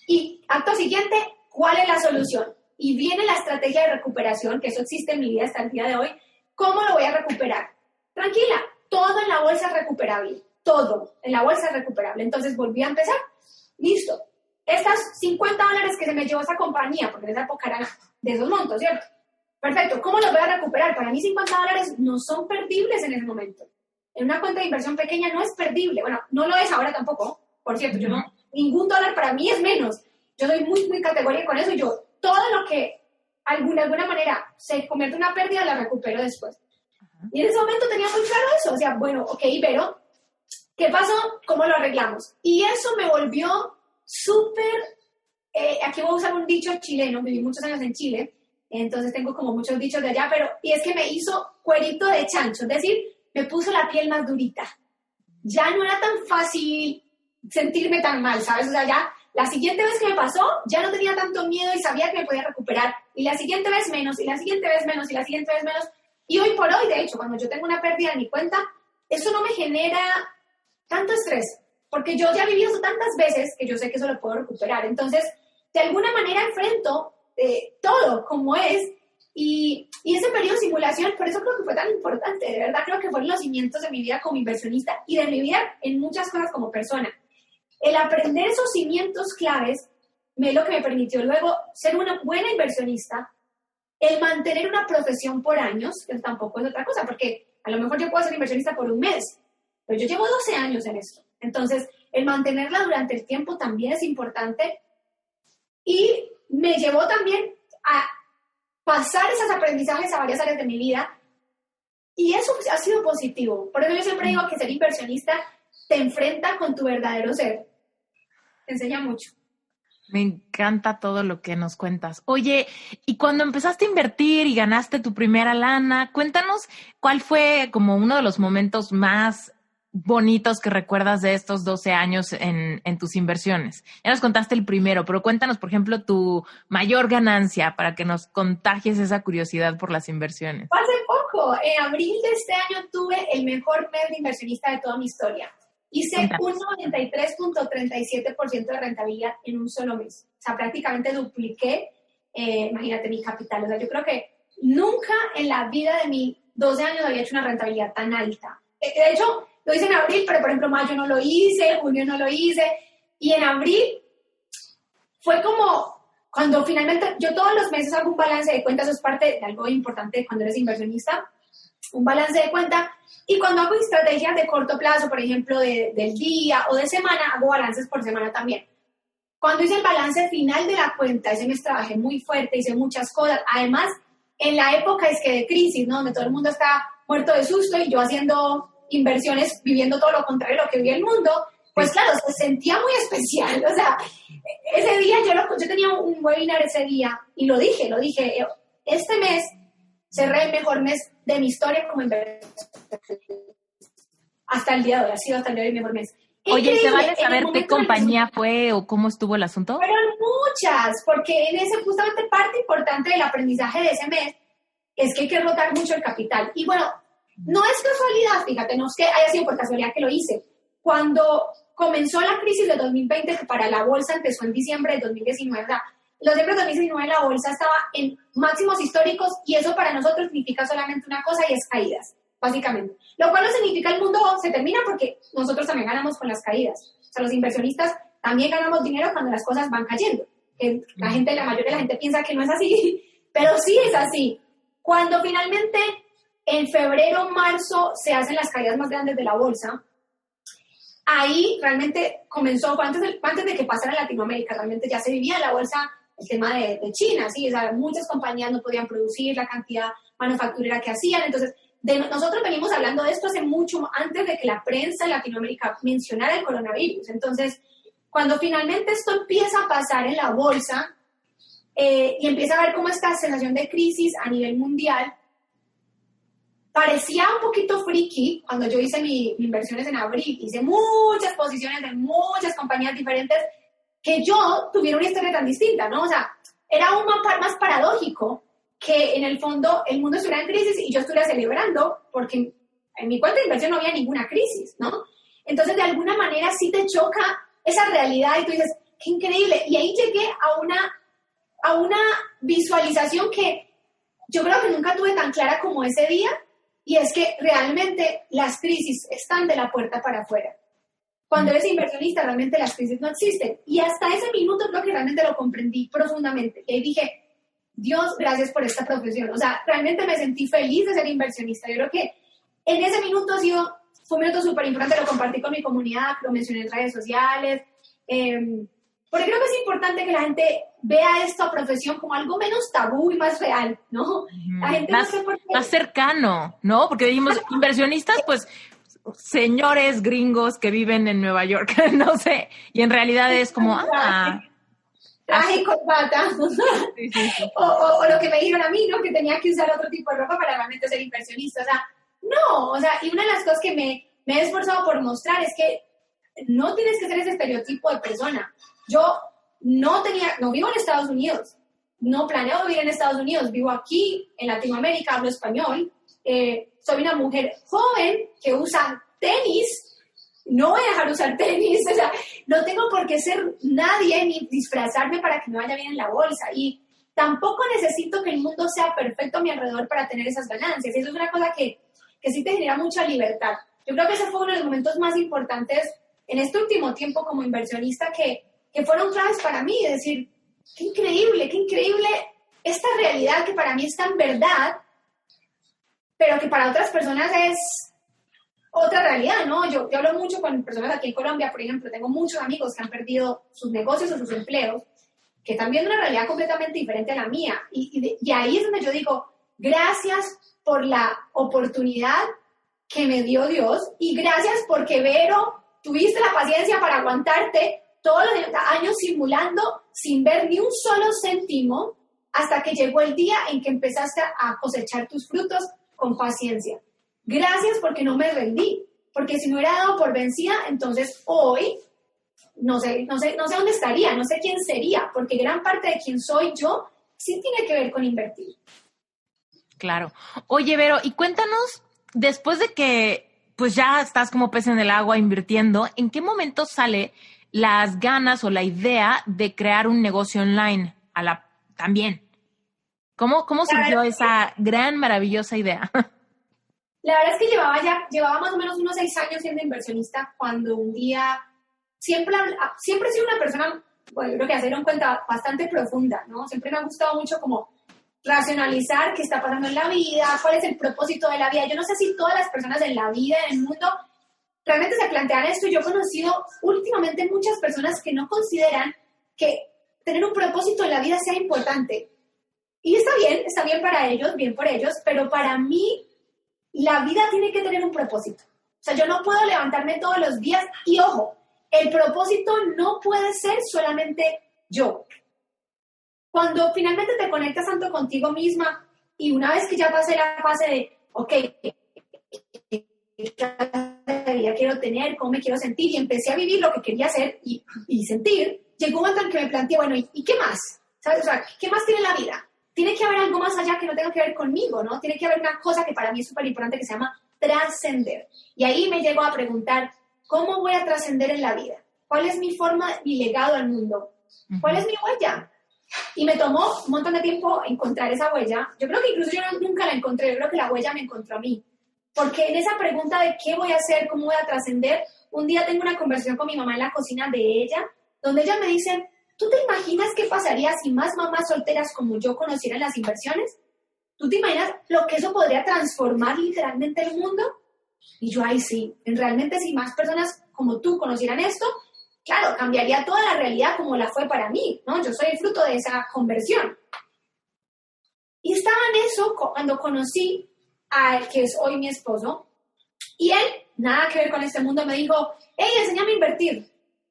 Y acto siguiente, ¿cuál es la solución? Y viene la estrategia de recuperación, que eso existe en mi vida hasta el día de hoy. ¿Cómo lo voy a recuperar? Tranquila, todo en la bolsa es recuperable. Todo en la bolsa es recuperable. Entonces volví a empezar. Listo. Estas $50 que se me llevó esa compañía, porque en esa época eran de esos montos, ¿cierto? Perfecto. ¿Cómo los voy a recuperar? Para mí $50 no son perdibles en ese momento. En una cuenta de inversión pequeña no es perdible. Bueno, no lo es ahora tampoco. Por cierto, yo no, ningún dólar para mí es menos. Yo soy muy, muy categórica con eso. Yo, todo lo que de alguna manera se convierte en una pérdida, la recupero después. Y en ese momento tenía muy claro eso. O sea, bueno, ok, pero ¿qué pasó? ¿Cómo lo arreglamos? Y eso me volvió súper... aquí voy a usar un dicho chileno. Viví muchos años en Chile. Entonces tengo como muchos dichos de allá. Y es que me hizo cuerito de chancho. Es decir, me puso la piel más durita. Ya no era tan fácil sentirme tan mal, ¿sabes? O sea, ya la siguiente vez que me pasó, ya no tenía tanto miedo y sabía que me podía recuperar. Y la siguiente vez menos, y la siguiente vez menos, y la siguiente vez menos. Y hoy por hoy, de hecho, cuando yo tengo una pérdida en mi cuenta, eso no me genera tanto estrés. Porque yo ya he vivido eso tantas veces que yo sé que eso lo puedo recuperar. Entonces, de alguna manera enfrento todo como es. Y ese periodo de simulación, por eso creo que fue tan importante. De verdad creo que fueron los cimientos de mi vida como inversionista y de mi vida en muchas cosas como persona. El aprender esos cimientos claves es lo que me permitió luego ser una buena inversionista, el mantener una profesión por años, que tampoco es otra cosa, porque a lo mejor yo puedo ser inversionista por un mes, pero yo llevo 12 años en esto. Entonces, el mantenerla durante el tiempo también es importante y me llevó también a pasar esos aprendizajes a varias áreas de mi vida y eso ha sido positivo. Por eso yo siempre digo que ser inversionista te enfrenta con tu verdadero ser. Te enseña mucho. Me encanta todo lo que nos cuentas. Oye, y cuando empezaste a invertir y ganaste tu primera lana, cuéntanos cuál fue como uno de los momentos más bonitos que recuerdas de estos 12 años en tus inversiones. Ya nos contaste el primero, pero cuéntanos, por ejemplo, tu mayor ganancia para que nos contagies esa curiosidad por las inversiones. Hace poco, en abril de este año, tuve el mejor mes de inversionista de toda mi historia. Hice un 93.37% de rentabilidad en un solo mes. O sea, prácticamente dupliqué, imagínate, mi capital. O sea, yo creo que nunca en la vida de mis 12 años había hecho una rentabilidad tan alta. De hecho, lo hice en abril, pero por ejemplo, mayo no lo hice, junio no lo hice. Y en abril fue como cuando finalmente, yo todos los meses hago un balance de cuentas, eso es parte de algo importante cuando eres inversionista, un balance de cuenta. Y cuando hago estrategias de corto plazo, por ejemplo, del día o de semana, hago balances por semana también. Cuando hice el balance final de la cuenta, ese mes trabajé muy fuerte, hice muchas cosas. Además, en la época es que de crisis, ¿no? Donde todo el mundo está muerto de susto y yo haciendo inversiones, viviendo todo lo contrario de lo que vive el mundo, pues claro, se sentía muy especial. O sea, ese día yo tenía un webinar ese día y lo dije, este mes cerré el mejor mes de mi historia como inversor. Hasta el día de hoy, ha sido hasta el día de hoy mi mejor mes. Oye, ¿se vale saber qué compañía fue o cómo estuvo el asunto? Fueron muchas, porque en ese justamente parte importante del aprendizaje de ese mes es que hay que rotar mucho el capital. Y bueno, no es casualidad, fíjate, no es que haya sido por casualidad que lo hice. Cuando comenzó la crisis de 2020, que para la bolsa empezó en diciembre de 2019, ¿verdad? Los diciembre de 2019 la bolsa estaba en máximos históricos y eso para nosotros significa solamente una cosa y es caídas, básicamente. Lo cual no significa el mundo se termina porque nosotros también ganamos con las caídas. O sea, los inversionistas también ganamos dinero cuando las cosas van cayendo. La mayoría de la gente piensa que no es así, pero sí es así. Cuando finalmente en febrero, marzo se hacen las caídas más grandes de la bolsa, ahí realmente comenzó, antes de que pasara en Latinoamérica, realmente ya se vivía en la bolsa el tema de China, ¿sí? O sea, muchas compañías no podían producir la cantidad manufacturera que hacían. Entonces, nosotros venimos hablando de esto hace mucho antes de que la prensa en Latinoamérica mencionara el coronavirus. Entonces, cuando finalmente esto empieza a pasar en la bolsa y empieza a ver cómo esta sensación de crisis a nivel mundial, parecía un poquito friki cuando yo hice mis inversiones en abril. Hice muchas posiciones en muchas compañías diferentes, que yo tuviera una historia tan distinta, ¿no? O sea, era aún más paradójico que en el fondo el mundo estuviera en crisis y yo estuviera celebrando, porque en mi cuenta de inversión no había ninguna crisis, ¿no? Entonces, de alguna manera sí te choca esa realidad y tú dices, qué increíble. Y ahí llegué a una visualización que yo creo que nunca tuve tan clara como ese día, y es que realmente las crisis están de la puerta para afuera. Cuando eres inversionista, realmente las crisis no existen. Y hasta ese minuto creo que realmente lo comprendí profundamente. Y dije, Dios, gracias por esta profesión. O sea, realmente me sentí feliz de ser inversionista. Yo creo que en ese minuto fue un minuto súper importante, lo compartí con mi comunidad, lo mencioné en redes sociales, porque creo que es importante que la gente vea esta profesión como algo menos tabú y más real, ¿no? La gente más, no sé por qué. Más cercano, ¿no? Porque dijimos, inversionistas, pues, señores gringos que viven en Nueva York, no sé, y en realidad es como, traje y corbata. Sí. O lo que me dijeron a mí, ¿no? Que tenía que usar otro tipo de ropa para realmente ser inversionista. O sea, no, o sea, y una de las cosas que me he esforzado por mostrar es que no tienes que ser ese estereotipo de persona. Yo no vivo en Estados Unidos, no planeo vivir en Estados Unidos, vivo aquí, en Latinoamérica, hablo español, soy una mujer joven que usa tenis, no voy a dejar de usar tenis, o sea, no tengo por qué ser nadie ni disfrazarme para que me vaya bien en la bolsa, y tampoco necesito que el mundo sea perfecto a mi alrededor para tener esas ganancias. Eso es una cosa que sí te genera mucha libertad. Yo creo que ese fue uno de los momentos más importantes en este último tiempo como inversionista que fueron claves para mí, es decir, qué increíble esta realidad que para mí es tan verdad, pero que para otras personas es otra realidad, ¿no? Yo hablo mucho con personas aquí en Colombia, por ejemplo, tengo muchos amigos que han perdido sus negocios o sus empleos, que están viendo una realidad completamente diferente a la mía, y ahí es donde yo digo, gracias por la oportunidad que me dio Dios, y gracias porque, Vero, tuviste la paciencia para aguantarte todos los años simulando sin ver ni un solo céntimo hasta que llegó el día en que empezaste a cosechar tus frutos con paciencia. Gracias porque no me rendí, porque si me hubiera dado por vencida, entonces hoy no sé dónde estaría, no sé quién sería, porque gran parte de quién soy yo sí tiene que ver con invertir. Claro. Oye, Vero, y cuéntanos, después de que pues ya estás como pez en el agua invirtiendo, ¿en qué momento sale las ganas o la idea de crear un negocio online también? ¿Cómo surgió esa gran, maravillosa idea? La verdad es que llevaba más o menos unos 6 años siendo inversionista, cuando un día siempre he sido una persona, bueno, yo creo que hacer en cuenta bastante profunda, ¿no? Siempre me ha gustado mucho como racionalizar qué está pasando en la vida, cuál es el propósito de la vida. Yo no sé si todas las personas en la vida, en el mundo, realmente se plantean esto. Yo he conocido últimamente muchas personas que no consideran que tener un propósito en la vida sea importante. Y está bien para ellos, bien por ellos, pero para mí la vida tiene que tener un propósito. O sea, yo no puedo levantarme todos los días y, ojo, el propósito no puede ser solamente yo. Cuando finalmente te conectas tanto contigo misma y una vez que ya pasé la fase de, ok, ¿qué vida quiero tener? ¿Cómo me quiero sentir? Y empecé a vivir lo que quería hacer y sentir, llegó un momento en que me planteé, bueno, ¿y qué más? ¿Sabes? O sea, ¿qué más tiene la vida? Tiene que haber algo más allá que no tenga que ver conmigo, ¿no? Tiene que haber una cosa que para mí es súper importante que se llama trascender. Y ahí me llego a preguntar, ¿cómo voy a trascender en la vida? ¿Cuál es mi forma, mi legado al mundo? ¿Cuál es mi huella? Y me tomó un montón de tiempo encontrar esa huella. Yo creo que incluso yo nunca la encontré, yo creo que la huella me encontró a mí. Porque en esa pregunta de qué voy a hacer, cómo voy a trascender, un día tengo una conversación con mi mamá en la cocina de ella, donde ella me dice, ¿tú te imaginas qué pasaría si más mamás solteras como yo conocieran las inversiones? ¿Tú te imaginas lo que eso podría transformar literalmente el mundo? Y yo, ay, sí, realmente si más personas como tú conocieran esto, claro, cambiaría toda la realidad como la fue para mí, ¿no? Yo soy el fruto de esa conversión. Y estaba en eso cuando conocí al que es hoy mi esposo, y él, nada que ver con este mundo, me dijo, hey, enséñame a invertir.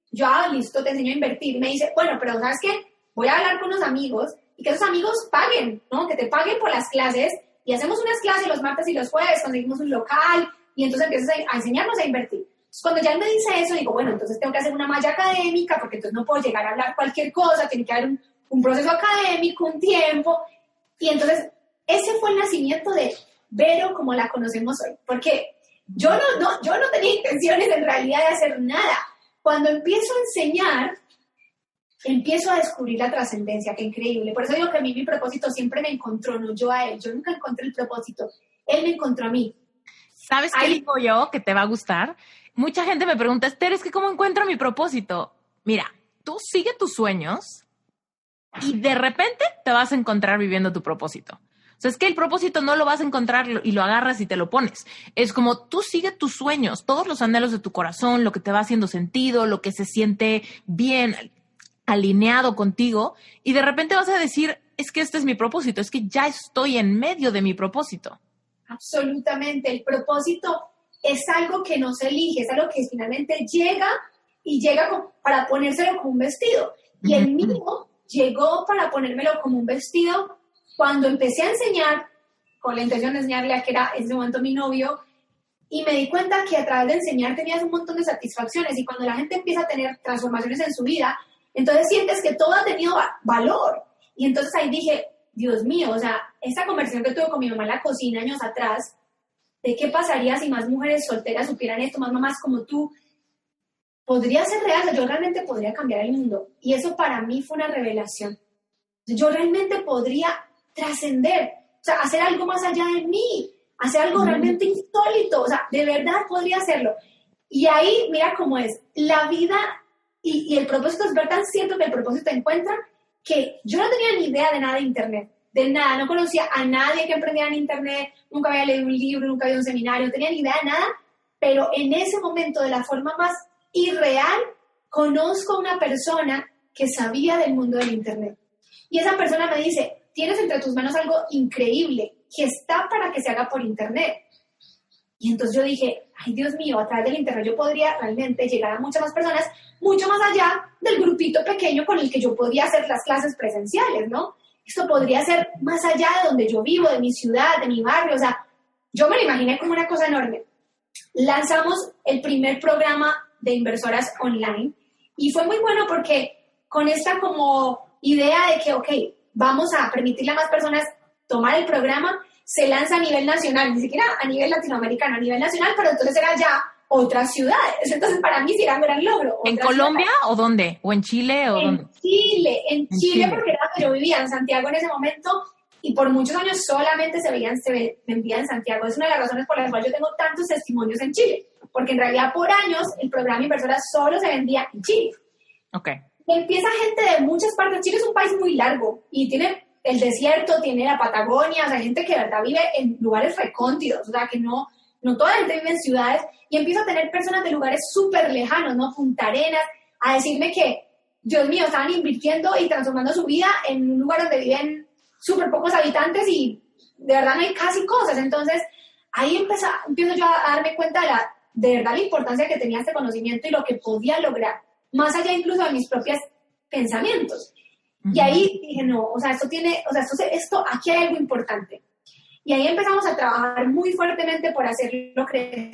Yo, listo, te enseño a invertir. Y me dice, bueno, pero ¿sabes qué? Voy a hablar con unos amigos y que esos amigos paguen, ¿no? Que te paguen por las clases y hacemos unas clases los martes y los jueves, conseguimos un local y entonces empiezas a enseñarnos a invertir. Entonces, cuando ya él me dice eso, digo, bueno, entonces tengo que hacer una malla académica porque entonces no puedo llegar a hablar cualquier cosa, tiene que haber un proceso académico, un tiempo. Y entonces ese fue el nacimiento de Vero como la conocemos hoy, porque yo no tenía intenciones en realidad de hacer nada. Cuando empiezo a enseñar, empiezo a descubrir la trascendencia, qué increíble. Por eso digo que a mí mi propósito siempre me encontró, no yo a él. Yo nunca encontré el propósito, él me encontró a mí. ¿Sabes qué digo yo que te va a gustar? Mucha gente me pregunta, Esther, es que ¿cómo encuentro mi propósito? Mira, tú sigue tus sueños y de repente te vas a encontrar viviendo tu propósito. O sea, es que el propósito no lo vas a encontrar y lo agarras y te lo pones. Es como tú sigue tus sueños, todos los anhelos de tu corazón, lo que te va haciendo sentido, lo que se siente bien alineado contigo y de repente vas a decir, es que este es mi propósito, es que ya estoy en medio de mi propósito. Absolutamente, el propósito es algo que no se elige, es algo que finalmente llega para ponérselo como un vestido. Y el mío llegó para ponérmelo como un vestido cuando empecé a enseñar, con la intención de enseñarle a que era en ese momento mi novio, y me di cuenta que a través de enseñar tenías un montón de satisfacciones, y cuando la gente empieza a tener transformaciones en su vida, entonces sientes que todo ha tenido valor. Y entonces ahí dije, Dios mío, o sea, esta conversación que tuve con mi mamá en la cocina años atrás, de qué pasaría si más mujeres solteras supieran esto, más mamás como tú, podría ser real, yo realmente podría cambiar el mundo. Y eso para mí fue una revelación. Yo realmente podría trascender, o sea, hacer algo más allá de mí, hacer algo realmente insólito, o sea, de verdad podría hacerlo. Y ahí, mira cómo es, la vida y el propósito es ver tan cierto que el propósito te encuentra, que yo no tenía ni idea de nada de Internet, de nada, no conocía a nadie que emprendiera en Internet, nunca había leído un libro, nunca había ido a un seminario, no tenía ni idea de nada, pero en ese momento, de la forma más irreal, conozco a una persona que sabía del mundo del Internet. Y esa persona me dice, tienes entre tus manos algo increíble, que está para que se haga por Internet. Y entonces yo dije, ay Dios mío, a través del Internet yo podría realmente llegar a muchas más personas, mucho más allá del grupito pequeño con el que yo podía hacer las clases presenciales, ¿no? Esto podría ser más allá de donde yo vivo, de mi ciudad, de mi barrio, o sea, yo me lo imaginé como una cosa enorme. Lanzamos el primer programa de inversoras online y fue muy bueno porque con esta como idea de que, ok, vamos a permitirle a más personas tomar el programa, se lanza a nivel nacional, ni siquiera a nivel latinoamericano, a nivel nacional, pero entonces era ya otras ciudades. Entonces para mí sí era un gran logro. ¿En Colombia o dónde? ¿O en Chile o dónde? En Chile, porque era donde yo vivía, en Santiago en ese momento, y por muchos años solamente se vendía en Santiago. Es una de las razones por las cuales yo tengo tantos testimonios en Chile, porque en realidad por años el programa Inversora solo se vendía en Chile. Ok. Y empieza gente de muchas partes. Chile es un país muy largo y tiene el desierto, tiene la Patagonia, o sea, gente que de verdad vive en lugares recónditos, o sea, que no toda la gente vive en ciudades, y empiezo a tener personas de lugares súper lejanos, ¿no? Punta Arenas, a decirme que, Dios mío, estaban invirtiendo y transformando su vida en un lugar donde viven súper pocos habitantes y de verdad no hay casi cosas. Entonces, ahí empiezo yo a darme cuenta de verdad la importancia que tenía este conocimiento y lo que podía lograr, más allá incluso de mis propios pensamientos. Y ahí dije, no, o sea, esto, aquí hay algo importante. Y ahí empezamos a trabajar muy fuertemente por hacerlo crecer,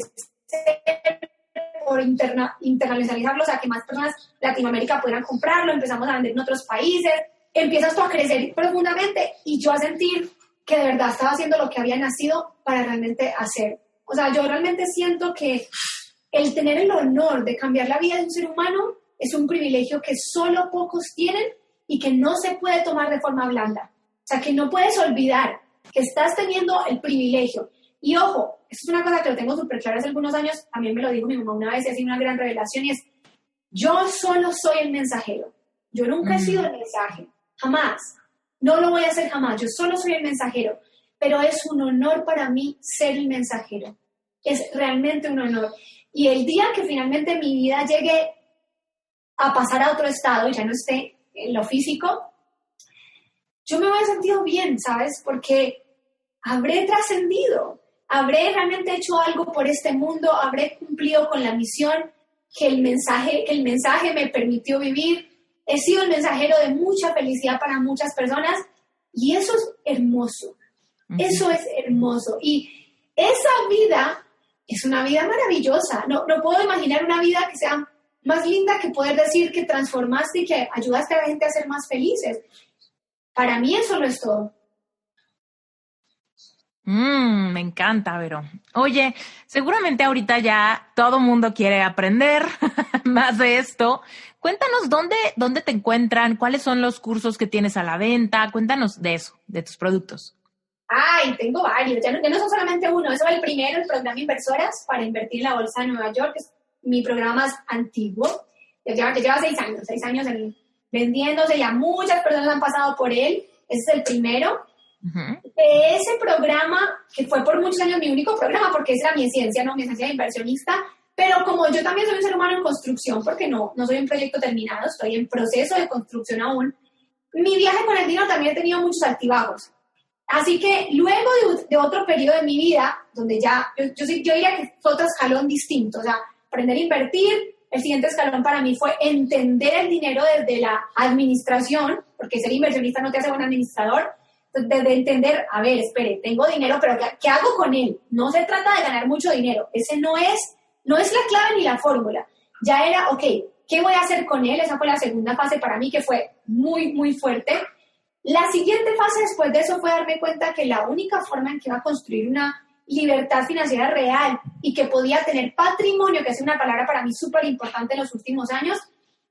por internacionalizarlo, o sea, que más personas de Latinoamérica pudieran comprarlo, empezamos a vender en otros países, empieza esto a crecer profundamente y yo a sentir que de verdad estaba haciendo lo que había nacido para realmente hacer. O sea, yo realmente siento que el tener el honor de cambiar la vida de un ser humano es un privilegio que solo pocos tienen y que no se puede tomar de forma blanda. O sea, que no puedes olvidar que estás teniendo el privilegio. Y ojo, esto es una cosa que lo tengo súper clara hace algunos años, también me lo dijo mi mamá una vez y ha sido una gran revelación, y es, yo solo soy el mensajero. Yo nunca he sido el mensaje, jamás. No lo voy a hacer jamás, yo solo soy el mensajero. Pero es un honor para mí ser el mensajero. Es realmente un honor. Y el día que finalmente mi vida llegue a pasar a otro estado y ya no esté en lo físico, yo me voy a sentir bien, ¿sabes? Porque habré trascendido, habré realmente hecho algo por este mundo, habré cumplido con la misión que el mensaje me permitió vivir. He sido el mensajero de mucha felicidad para muchas personas y eso es hermoso. Eso es hermoso. Y esa vida es una vida maravillosa. No puedo imaginar una vida que sea más linda que poder decir que transformaste y que ayudaste a la gente a ser más felices. Para mí eso lo es todo. Me encanta, Vero. Oye, seguramente ahorita ya todo mundo quiere aprender más de esto. Cuéntanos dónde te encuentran, cuáles son los cursos que tienes a la venta. Cuéntanos de eso, de tus productos. Ay, tengo varios. Ya no son solamente uno. Eso es el primero, el programa Inversoras para invertir en la bolsa de Nueva York. Es mi programa más antiguo. Ya lleva 6 años vendiéndose. Ya muchas personas han pasado por él. Ese es el primero. Uh-huh. De ese programa, que fue por muchos años mi único programa, porque esa era mi esencia, ¿no? Mi esencia de inversionista, pero como yo también soy un ser humano en construcción, porque no soy un proyecto terminado, estoy en proceso de construcción aún, mi viaje con el dinero también he tenido muchos altibajos. Así que luego de otro periodo de mi vida, donde ya, yo diría que fue otro escalón distinto, o sea, aprender a invertir, el siguiente escalón para mí fue entender el dinero desde la administración, porque ser inversionista no te hace buen administrador. De entender, a ver, espere, tengo dinero, pero ¿qué hago con él? No se trata de ganar mucho dinero. Ese no es la clave ni la fórmula. Ya era, ok, ¿qué voy a hacer con él? Esa fue la segunda fase para mí, que fue muy, muy fuerte. La siguiente fase después de eso fue darme cuenta que la única forma en que iba a construir una libertad financiera real y que podía tener patrimonio, que es una palabra para mí súper importante en los últimos años,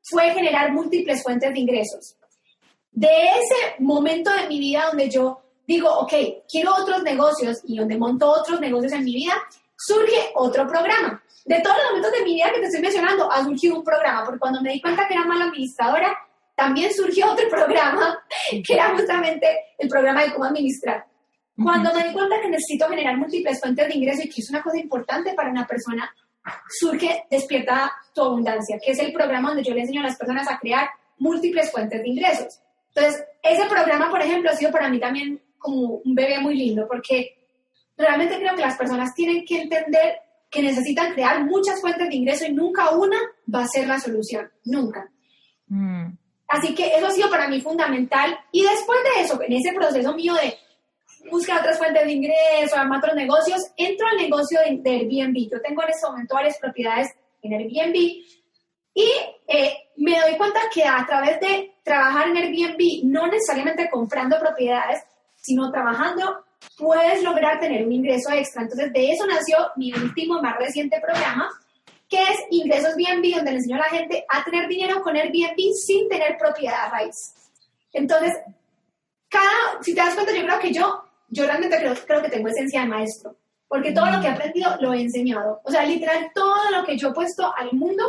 fue generar múltiples fuentes de ingresos. De ese momento de mi vida donde yo digo, ok, quiero otros negocios y donde monto otros negocios en mi vida, surge otro programa. De todos los momentos de mi vida que te estoy mencionando, ha surgido un programa, porque cuando me di cuenta que era mala administradora, también surgió otro programa, que era justamente el programa de cómo administrar. Cuando me di cuenta que necesito generar múltiples fuentes de ingreso y que es una cosa importante para una persona, surge Despierta tu Abundancia, que es el programa donde yo le enseño a las personas a crear múltiples fuentes de ingresos. Entonces, ese programa, por ejemplo, ha sido para mí también como un bebé muy lindo, porque realmente creo que las personas tienen que entender que necesitan crear muchas fuentes de ingreso y nunca una va a ser la solución, nunca. Así que eso ha sido para mí fundamental. Y después de eso, en ese proceso mío de buscar otras fuentes de ingreso, armar otros negocios, entro al negocio de Airbnb. Yo tengo en este momento varias propiedades en Airbnb y me doy cuenta que a través de trabajar en Airbnb, no necesariamente comprando propiedades, sino trabajando, puedes lograr tener un ingreso extra. Entonces, de eso nació mi último, más reciente programa, que es Ingresos Airbnb, donde le enseño a la gente a tener dinero con Airbnb sin tener propiedad raíz. Entonces, si te das cuenta, yo creo que yo realmente creo que tengo esencia de maestro, porque todo lo que he aprendido lo he enseñado. O sea, literal, todo lo que yo he puesto al mundo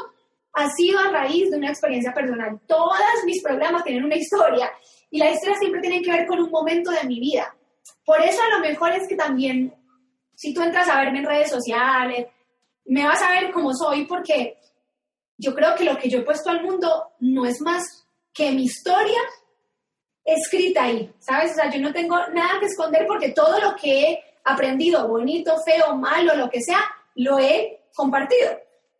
ha sido a raíz de una experiencia personal. Todos mis programas tienen una historia y la historia siempre tiene que ver con un momento de mi vida. Por eso a lo mejor es que también, si tú entras a verme en redes sociales, me vas a ver como soy, porque yo creo que lo que yo he puesto al mundo no es más que mi historia escrita ahí, ¿sabes? O sea, yo no tengo nada que esconder porque todo lo que he aprendido, bonito, feo, malo, lo que sea, lo he compartido.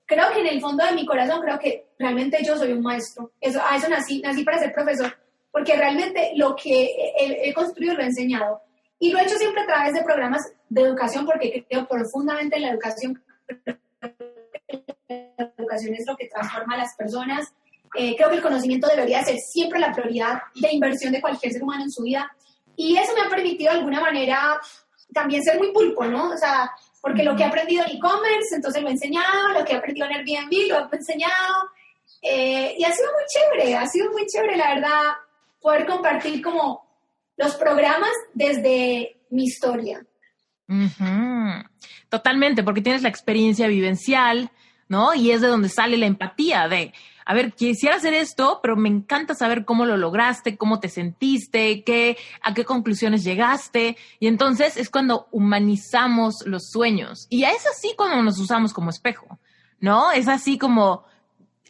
Creo que en el fondo de mi corazón, creo que realmente yo soy un maestro. A eso nací para ser profesor, porque realmente lo que he construido lo he enseñado. Y lo he hecho siempre a través de programas de educación, porque creo profundamente en la educación. La educación es lo que transforma a las personas. Creo que el conocimiento debería ser siempre la prioridad de inversión de cualquier ser humano en su vida. Y eso me ha permitido de alguna manera también ser muy pulpo, ¿no? O sea, porque lo que he aprendido en e-commerce, entonces lo he enseñado, lo que he aprendido en Airbnb, lo he enseñado. Y ha sido muy chévere, la verdad, poder compartir como los programas desde mi historia. Uh-huh. Totalmente, porque tienes la experiencia vivencial, ¿no? Y es de donde sale la empatía de, a ver, quisiera hacer esto, pero me encanta saber cómo lo lograste, cómo te sentiste, a qué conclusiones llegaste. Y entonces es cuando humanizamos los sueños. Y es así cuando nos usamos como espejo, ¿no? Es así como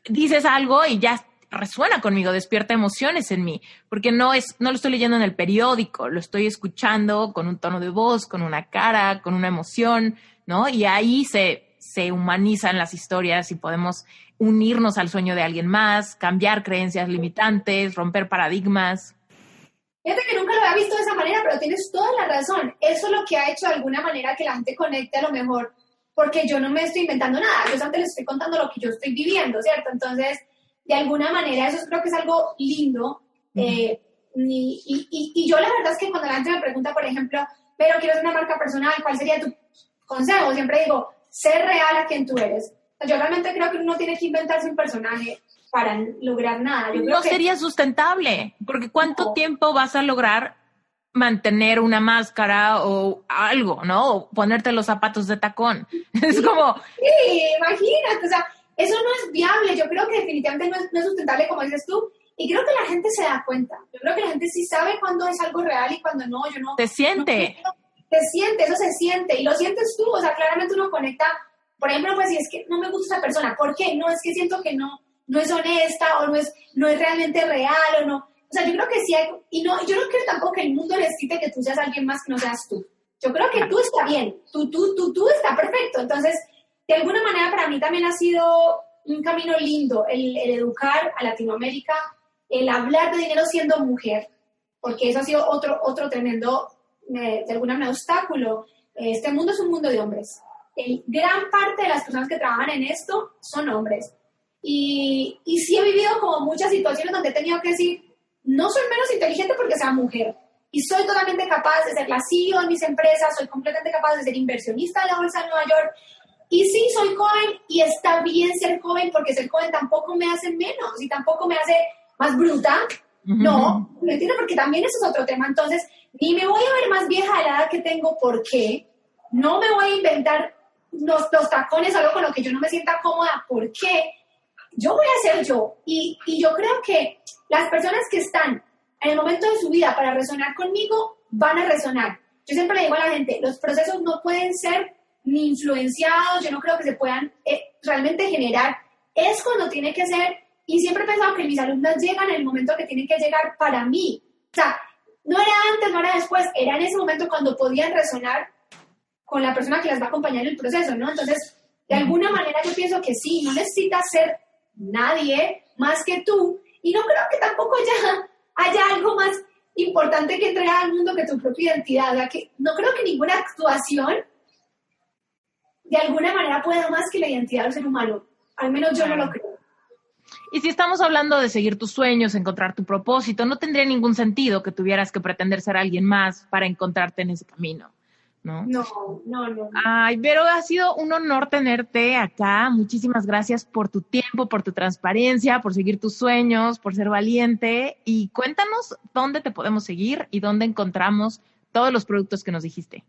dices algo y ya resuena conmigo, despierta emociones en mí, porque no lo estoy leyendo en el periódico, lo estoy escuchando con un tono de voz, con una cara, con una emoción, ¿no? Y ahí se humanizan las historias y podemos unirnos al sueño de alguien más, cambiar creencias limitantes, romper paradigmas. Fíjate que nunca lo había visto de esa manera, pero tienes toda la razón. Eso es lo que ha hecho de alguna manera que la gente conecte a lo mejor, porque yo no me estoy inventando nada, yo antes les estoy contando lo que yo estoy viviendo, ¿cierto? Entonces, de alguna manera, eso creo que es algo lindo. Y yo la verdad es que cuando la gente me pregunta, por ejemplo, pero quiero hacer una marca personal, ¿cuál sería tu consejo? Siempre digo, ser real a quien tú eres. Yo realmente creo que uno tiene que inventarse un personaje para lograr nada. Yo creo no sería sustentable, porque ¿cuánto tiempo vas a lograr mantener una máscara o algo, ¿no? O ponerte los zapatos de tacón. Es como... Sí, imagínate, o sea, eso no es viable. Yo creo que definitivamente no es sustentable, como dices tú, y creo que la gente se da cuenta. Yo creo que la gente sí sabe cuándo es algo real y cuándo no. Yo no... Te siente. Te siente, eso se siente, y lo sientes tú, o sea, claramente uno conecta. Por ejemplo, pues si es que no me gusta esa persona, ¿por qué? No, es que siento que no es honesta, o no es realmente real, o no. O sea, yo creo que sí hay, yo no creo tampoco que el mundo necesite que tú seas alguien más que no seas tú. Yo creo que tú está bien, tú está perfecto. Entonces, de alguna manera para mí también ha sido un camino lindo el educar a Latinoamérica, el hablar de dinero siendo mujer, porque eso ha sido otro tremendo, de alguna manera, obstáculo. Este mundo es un mundo de hombres. Gran parte de las personas que trabajan en esto son hombres. Y sí he vivido como muchas situaciones donde he tenido que decir, no soy menos inteligente porque sea mujer. Y soy totalmente capaz de ser la CEO de mis empresas, soy completamente capaz de ser inversionista de la Bolsa de Nueva York. Y sí, soy joven y está bien ser joven, porque ser joven tampoco me hace menos y tampoco me hace más bruta. No, ¿me entiendes? Porque también eso es otro tema. Entonces, ni me voy a ver más vieja a la edad que tengo, ¿por qué? No me voy a inventar los tacones, algo con lo que yo no me sienta cómoda, ¿por qué? Yo voy a ser yo. Y yo creo que las personas que están en el momento de su vida para resonar conmigo, van a resonar. Yo siempre le digo a la gente, los procesos no pueden ser ni influenciados, yo no creo que se puedan realmente generar. Es cuando tiene que ser, y siempre he pensado que mis alumnas llegan en el momento que tienen que llegar para mí. O sea, no era antes, no era después, era en ese momento cuando podían resonar con la persona que las va a acompañar en el proceso, ¿no? Entonces, de alguna manera yo pienso que sí, no necesitas ser nadie más que tú, y no creo que tampoco haya algo más importante que entregar al mundo que tu propia identidad. O sea, que no creo que ninguna actuación de alguna manera pueda más que la identidad del ser humano. Al menos yo no lo creo. Y si estamos hablando de seguir tus sueños, encontrar tu propósito, no tendría ningún sentido que tuvieras que pretender ser alguien más para encontrarte en ese camino, ¿no? No. Ay, Vero, ha sido un honor tenerte acá. Muchísimas gracias por tu tiempo, por tu transparencia, por seguir tus sueños, por ser valiente. Y cuéntanos dónde te podemos seguir y dónde encontramos todos los productos que nos dijiste.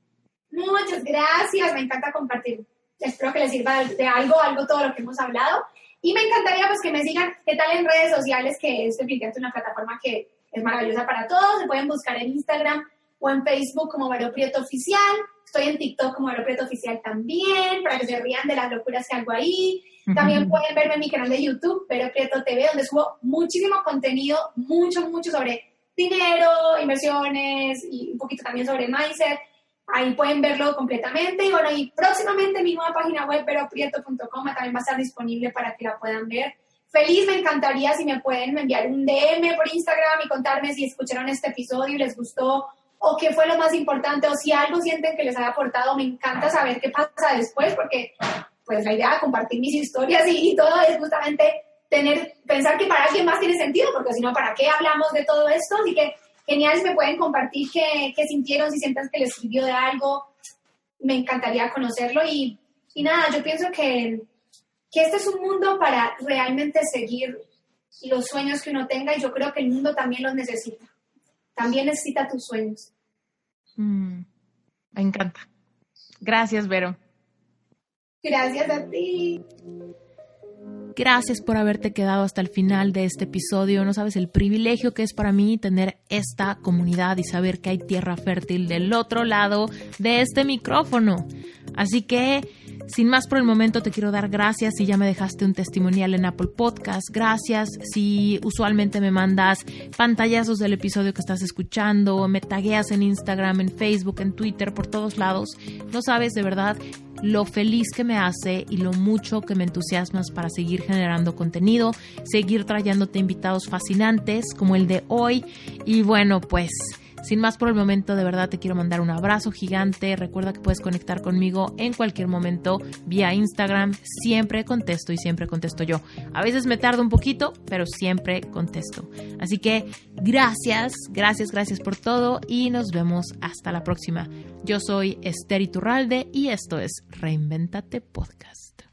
Muchas gracias, me encanta compartir. Espero que les sirva de algo todo lo que hemos hablado. Y me encantaría pues que me sigan, ¿qué tal en redes sociales? Que es definitivamente una plataforma que es maravillosa para todos. Se pueden buscar en Instagram o en Facebook como Vero Prieto Oficial. Estoy en TikTok como Vero Prieto Oficial también, para que se rían de las locuras que hago ahí. También pueden verme en mi canal de YouTube, Vero Prieto TV, donde subo muchísimo contenido, mucho sobre dinero, inversiones y un poquito también sobre mindset. Ahí pueden verlo completamente. Y bueno, y próximamente mi nueva página web, veroprieto.com, también va a estar disponible para que la puedan ver. Feliz, me encantaría si me pueden enviar un DM por Instagram y contarme si escucharon este episodio y les gustó, o qué fue lo más importante, o si algo sienten que les haya aportado. Me encanta saber qué pasa después, porque pues la idea de compartir mis historias y todo es justamente pensar que para alguien más tiene sentido, porque si no, ¿para qué hablamos de todo esto? Así que genial, si me pueden compartir qué sintieron, si sientan que les sirvió de algo. Me encantaría conocerlo. Y nada, yo pienso que este es un mundo para realmente seguir los sueños que uno tenga, y yo creo que el mundo también los necesita. También necesita tus sueños. Me encanta. Gracias, Vero. Gracias a ti. Gracias por haberte quedado hasta el final de este episodio. No sabes el privilegio que es para mí tener esta comunidad y saber que hay tierra fértil del otro lado de este micrófono. Así que, sin más por el momento, te quiero dar gracias si ya me dejaste un testimonial en Apple Podcast. Gracias si usualmente me mandas pantallazos del episodio que estás escuchando, me tagueas en Instagram, en Facebook, en Twitter, por todos lados. No sabes de verdad lo feliz que me hace y lo mucho que me entusiasmas para seguir generando contenido, seguir trayéndote invitados fascinantes como el de hoy. Y bueno, pues sin más por el momento, de verdad te quiero mandar un abrazo gigante. Recuerda que puedes conectar conmigo en cualquier momento vía Instagram. Siempre contesto y siempre contesto yo. A veces me tardo un poquito, pero siempre contesto. Así que gracias por todo y nos vemos hasta la próxima. Yo soy Esther Iturralde y esto es Reinvéntate Podcast.